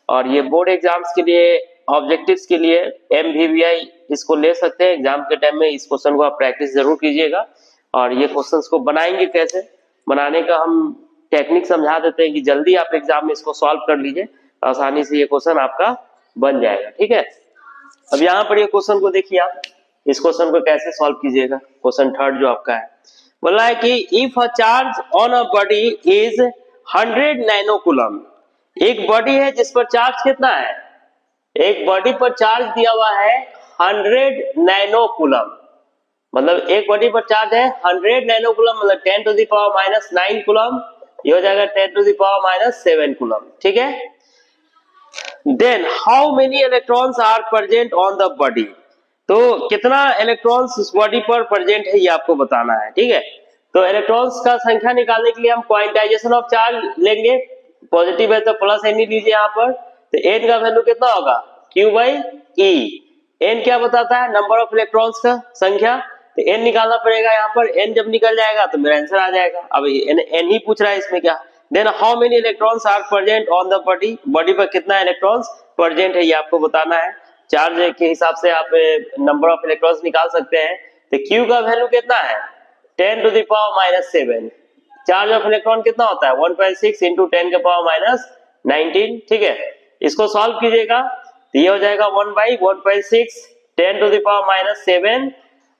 और ये बोर्ड एग्जाम्स के लिए, ऑब्जेक्टिव्स के लिए MVVI इसको ले सकते हैं। एग्जाम के टाइम में इस क्वेश्चन को आप प्रैक्टिस जरूर कीजिएगा। और ये क्वेश्चंस को बनाएंगे कैसे, बनाने का हम टेक्निक समझा देते हैं कि जल्दी आप एग्जाम में इसको सॉल्व कर लीजिए, आसानी से ये क्वेश्चन आपका बन जाएगा, ठीक है। अब यहाँ पर ये क्वेश्चन को देखिए आप, इस क्वेश्चन को कैसे सॉल्व कीजिएगा। क्वेश्चन थर्ड जो आपका है, बोला है कि if a charge on a body is 100 nano coulomb, एक बॉडी है जिस पर चार्ज कितना है एक बॉडी पर चार्ज दिया हुआ है 100 नैनो कूलम, मतलब एक बॉडी पर चार्ज है 100 नैनो कूलम, मतलब 10 to the power minus 9 coulomb, ये हो जाएगा 10 to the power minus 7 coulomb, ठीक है। Then how many electrons are present on the body, तो कितना इलेक्ट्रॉन्स उस बॉडी पर प्रेजेंट है ये आपको बताना है, ठीक है। तो इलेक्ट्रॉन्स का संख्या निकालने के लिए हम क्वांटाइजेशन ऑफ चार्ज लेंगे, पॉजिटिव है तो प्लस एन ही लीजिए यहाँ पर, तो एन का वैल्यू कितना होगा Q बाई ई। एन क्या बताता है, नंबर ऑफ इलेक्ट्रॉन्स का संख्या, तो एन निकालना पड़ेगा यहाँ पर, एन जब निकल जाएगा तो मेरा आंसर आ जाएगा। अब एन ही पूछ रहा है इसमें क्या। Then how many electrons are present on the body, body पर कितना इलेक्ट्रॉन्स प्रेजेंट है ये आपको बताना है। चार्ज के हिसाब से आप नंबर ऑफ इलेक्ट्रॉन्स निकाल सकते हैं। तो Q का वैल्यू कितना है 10 to the power minus 7, charge of electron कितना होता है 1.6 इंटू 10 के पावर माइनस 19, ठीक है। इसको सॉल्व कीजिएगा तो ये हो जाएगा 1/1.6 10 टू द पावर माइनस 7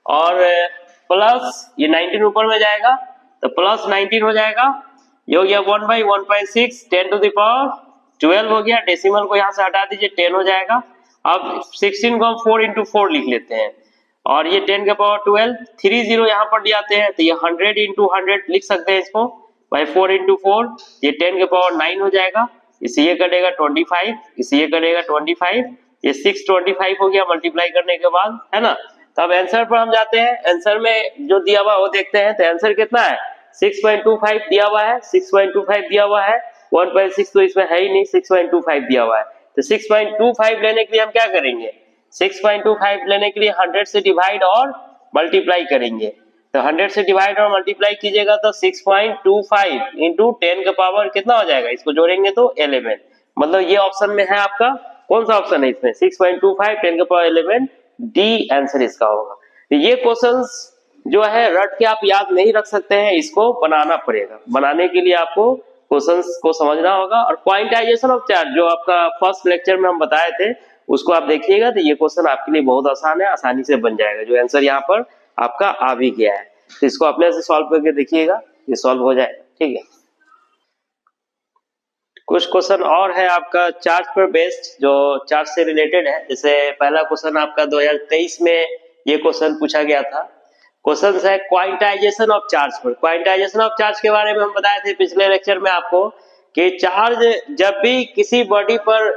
और प्लस ये 19 ऊपर में जाएगा तो प्लस 19 हो जाएगा, ये हो गया 1/1.6 10 टू द पावर 12 हो गया, डेसिमल को यहाँ से हटा दीजिए 10 हो जाएगा। अब 16 को हम 4 इंटू 4 लिख लेते हैं और ये 10 के पावर 12 30 यहाँ पर ले आते हैं तो ये 100 इंटू 100 लिख सकते हैं इसको बाई 4 इंटू 4, ये 10 के पावर 9 हो जाएगा, इसे ये करेगा 25, इसे ये करेगा 25, ये 625 हो गया मल्टीप्लाई करने के बाद, है ना। तो अब आंसर पर हम जाते हैं, आंसर में जो दिया हुआ है वो देखते हैं। तो आंसर कितना है 6.25 दिया हुआ है, 6.25 दिया हुआ है, 1.6 तो इसमें है ही नहीं, 6.25 दिया हुआ है। तो 6.25 लेने के लिए हम क्या करेंगे, 6.25 लेने के लिए 100 से डिवाइड और मल्टीप्लाई करेंगे। तो 100 से डिवाइड और मल्टीप्लाई कीजिएगा तो 6.25 इंटू 10 का पावर कितना हो जाएगा, इसको जोड़ेंगे तो 11, मतलब ये ऑप्शन में है आपका, कौन सा ऑप्शन है इसमें 6.25 10 का पावर 11, डी आंसर इसका होगा। तो ये क्वेश्चंस जो है रट के आप याद नहीं रख सकते हैं, इसको बनाना पड़ेगा। बनाने के लिए आपको क्वेश्चंस को समझना होगा। और क्वांटाइजेशन ऑफ चार्ज जो आपका फर्स्ट लेक्चर में हम बताए थे उसको आप देखिएगा तो ये क्वेश्चन आपके लिए बहुत आसान है, आसानी से बन जाएगा। जो आंसर यहाँ पर आपका आ भी गया है तो इसको अपने से सॉल्व करके देखिएगा, ये सॉल्व हो जाएगा, ठीक है। कुछ क्वेश्चन और है आपका चार्ज पर बेस्ड जो चार्ज से रिलेटेड है। जैसे पहला क्वेश्चन आपका 2023 में ये क्वेश्चन पूछा गया था, क्वेश्चन है क्वांटाइजेशन ऑफ चार्ज पर। क्वांटाइजेशन ऑफ चार्ज के बारे में हम बताए थे पिछले लेक्चर में आपको कि चार्ज जब भी किसी बॉडी पर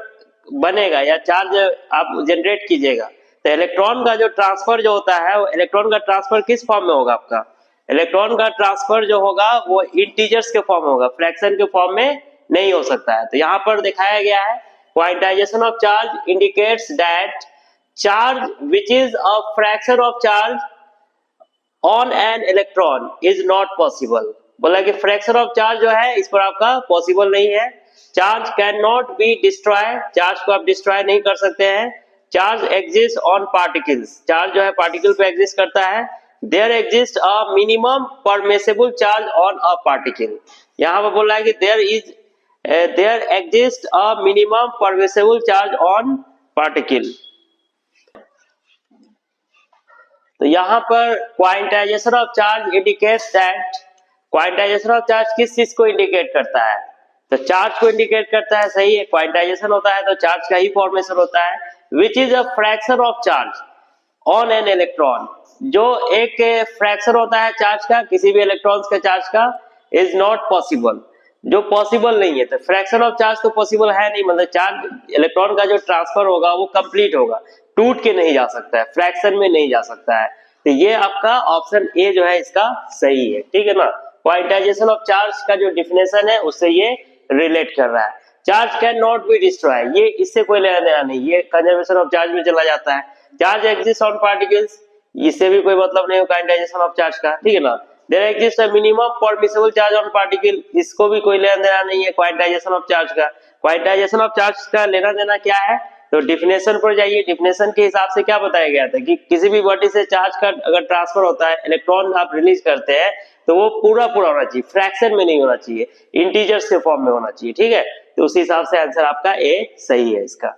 बनेगा या चार्ज आप जनरेट कीजिएगा तो इलेक्ट्रॉन का जो ट्रांसफर जो होता है वो इलेक्ट्रॉन का ट्रांसफर किस फॉर्म में होगा, आपका इलेक्ट्रॉन का ट्रांसफर जो होगा वो इंटीजर्स के फॉर्म में होगा, फ्रैक्शन के फॉर्म में नहीं हो सकता है। तो यहाँ पर दिखाया गया है quantization of charge indicates that charge which is a fraction of charge on an electron is not possible. बोला कि फ्रैक्शन ऑफ चार्ज जो है इस पर आपका पॉसिबल नहीं है। Charge can not be destroy, charge को आप डिस्ट्रॉय नहीं कर सकते हैं। Charge exist on particles, charge जो है पार्टिकल पे एग्जिस्ट करता है। There exist a minimum permissible charge on a particle, यहाँ पर बोल रहा है कि there exist a minimum permissible charge on particle. तो यहाँ पर quantization of charge indicates that, quantization of charge किस चीज को इंडिकेट करता है, तो चार्ज को इंडिकेट करता है, सही है। क्वांटाइजेशन होता है तो चार्ज का ही फॉर्मेशन होता है। Which is a fraction of charge on an electron, जो एक फ्रैक्शन होता है चार्ज का, किसी भी इलेक्ट्रॉन्स के चार्ज का, इज नॉट पॉसिबल, जो पॉसिबल नहीं है। तो फ्रैक्शन ऑफ चार्ज तो पॉसिबल है नहीं, मतलब चार्ज इलेक्ट्रॉन का जो ट्रांसफर होगा वो कंप्लीट होगा, टूट के नहीं जा सकता है, फ्रैक्शन में नहीं जा सकता है। तो ये आपका ऑप्शन ए जो है इसका सही है, ठीक है ना। क्वांटाइजेशन ऑफ चार्ज का जो डिफिनेशन है उससे ये रिलेट कर रहा है। Charge can not be destroy, ये इससे कोई लेना देना नहीं, ये कंजर्वेशन ऑफ चार्ज में चला जाता है। चार्ज एग्जिस्ट ऑन पार्टिकल्स, इससे भी कोई मतलब नहीं है क्वांटाइजेशन ऑफ चार्ज का, ठीक है ना। There exist a minimum permissible charge on particle, इसको भी कोई लेना देना नहीं है क्वांटाइजेशन ऑफ चार्ज का। क्वांटाइजेशन ऑफ चार्ज का लेना देना क्या है, तो डिफिनेशन पर जाइए। डिफिनेशन के हिसाब से क्या बताया गया था कि किसी भी बॉडी से चार्ज का अगर ट्रांसफर होता है, इलेक्ट्रॉन आप रिलीज करते हैं तो वो पूरा पूरा होना चाहिए, फ्रैक्शन में नहीं होना चाहिए, इंटीजर्स के फॉर्म में होना चाहिए, ठीक है। तो उस हिसाब से आंसर आपका ए सही है इसका।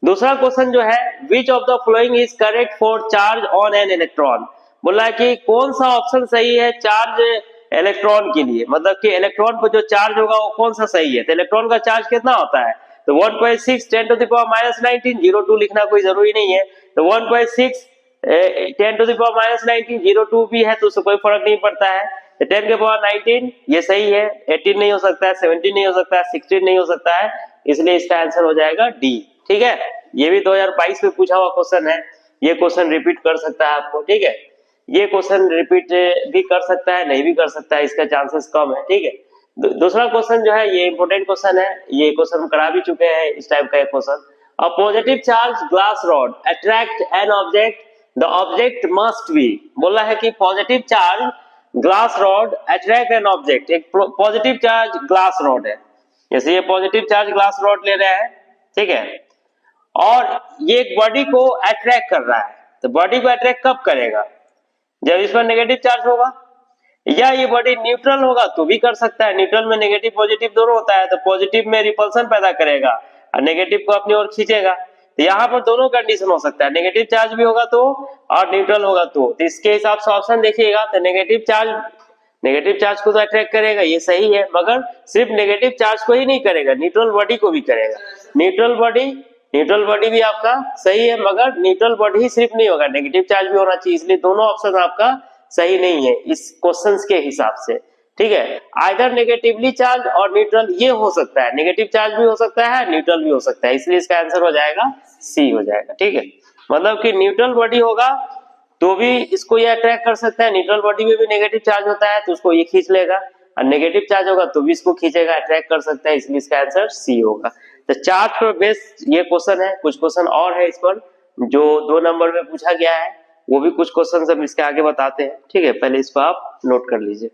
दूसरा क्वेश्चन जो है which of the following is correct for charge on an electron, बोला कि कौन सा ऑप्शन सही है चार्ज इलेक्ट्रॉन के लिए, मतलब कि इलेक्ट्रॉन पर जो चार्ज होगा वो कौन सा सही है। तो इलेक्ट्रॉन का चार्ज कितना होता है तो 1.6 10 to the power minus 19, 02 लिखना कोई जरूरी नहीं है। तो 1.6 10 to the power minus 19, 02 भी है तो उससे कोई फर्क नहीं पड़ता है। तो 10 के पावर 19 ये सही है, 18 नहीं हो सकता है, 17 नहीं हो सकता है, 16 नहीं हो सकता है, इसलिए इसका आंसर हो जाएगा डी। ठीक है, ये भी 2022 में पूछा हुआ क्वेश्चन है, ये क्वेश्चन रिपीट कर सकता है आपको। ठीक है, ये क्वेश्चन रिपीट भी कर सकता है, नहीं भी कर सकता है, इसका चांसेस कम है। ठीक है, दूसरा क्वेश्चन जो है ये इंपोर्टेंट क्वेश्चन है, ये क्वेश्चन हम करा भी चुके हैं इस टाइप का एक question. A positive charge glass rod attract an object, the object must be, बोला है कि positive charge glass rod attract an object, एक पॉजिटिव चार्ज ग्लास रॉड है, जैसे ये पॉजिटिव चार्ज ग्लास रॉड ले रहे हैं। ठीक है, और ये एक बॉडी को अट्रैक्ट कर रहा है, तो बॉडी को अट्रैक्ट कब करेगा, जब इस पर नेगेटिव चार्ज होगा, या ये बॉडी न्यूट्रल होगा तो भी कर सकता है, न्यूट्रल में नेगेटिव पॉजिटिव दोनों होता है, तो पॉजिटिव में रिपल्सन पैदा करेगा और नेगेटिव को अपनी ओर खींचेगा। तो यहाँ पर दोनों कंडीशन हो सकता है, नेगेटिव चार्ज भी होगा तो और न्यूट्रल होगा तो इसके हिसाब से ऑप्शन देखिएगा, तो नेगेटिव चार्ज को तो अट्रैक्ट करेगा, ये सही है, मगर सिर्फ नेगेटिव चार्ज को ही नहीं करेगा, न्यूट्रल बॉडी को भी करेगा। न्यूट्रल बॉडी भी आपका सही है, मगर न्यूट्रल बॉडी ही सिर्फ नहीं होगा, नेगेटिव चार्ज भी होना चाहिए, इसलिए दोनों ऑप्शन आपका सही नहीं है इस क्वेश्चंस के हिसाब से। ठीक है, आइदर नेगेटिवली चार्ज और न्यूट्रल, ये हो सकता है, नेगेटिव चार्ज भी हो सकता है, न्यूट्रल भी हो सकता है, इसलिए इसका आंसर हो जाएगा सी हो जाएगा। ठीक है, मतलब कि न्यूट्रल बॉडी होगा तो भी इसको ये अट्रैक्ट कर सकता है, न्यूट्रल बॉडी में भी नेगेटिव चार्ज होता है तो उसको ये खींच लेगा, और नेगेटिव चार्ज होगा तो भी इसको खींचेगा, अट्रैक्ट कर सकता है, इसलिए इसका आंसर सी होगा। तो चार्ज पर बेस्ड ये क्वेश्चन है, कुछ क्वेश्चन और है इस पर जो 2 नंबर में पूछा गया है, वो भी कुछ क्वेश्चन हम इसके आगे बताते हैं। ठीक है, पहले इसको आप नोट कर लीजिए।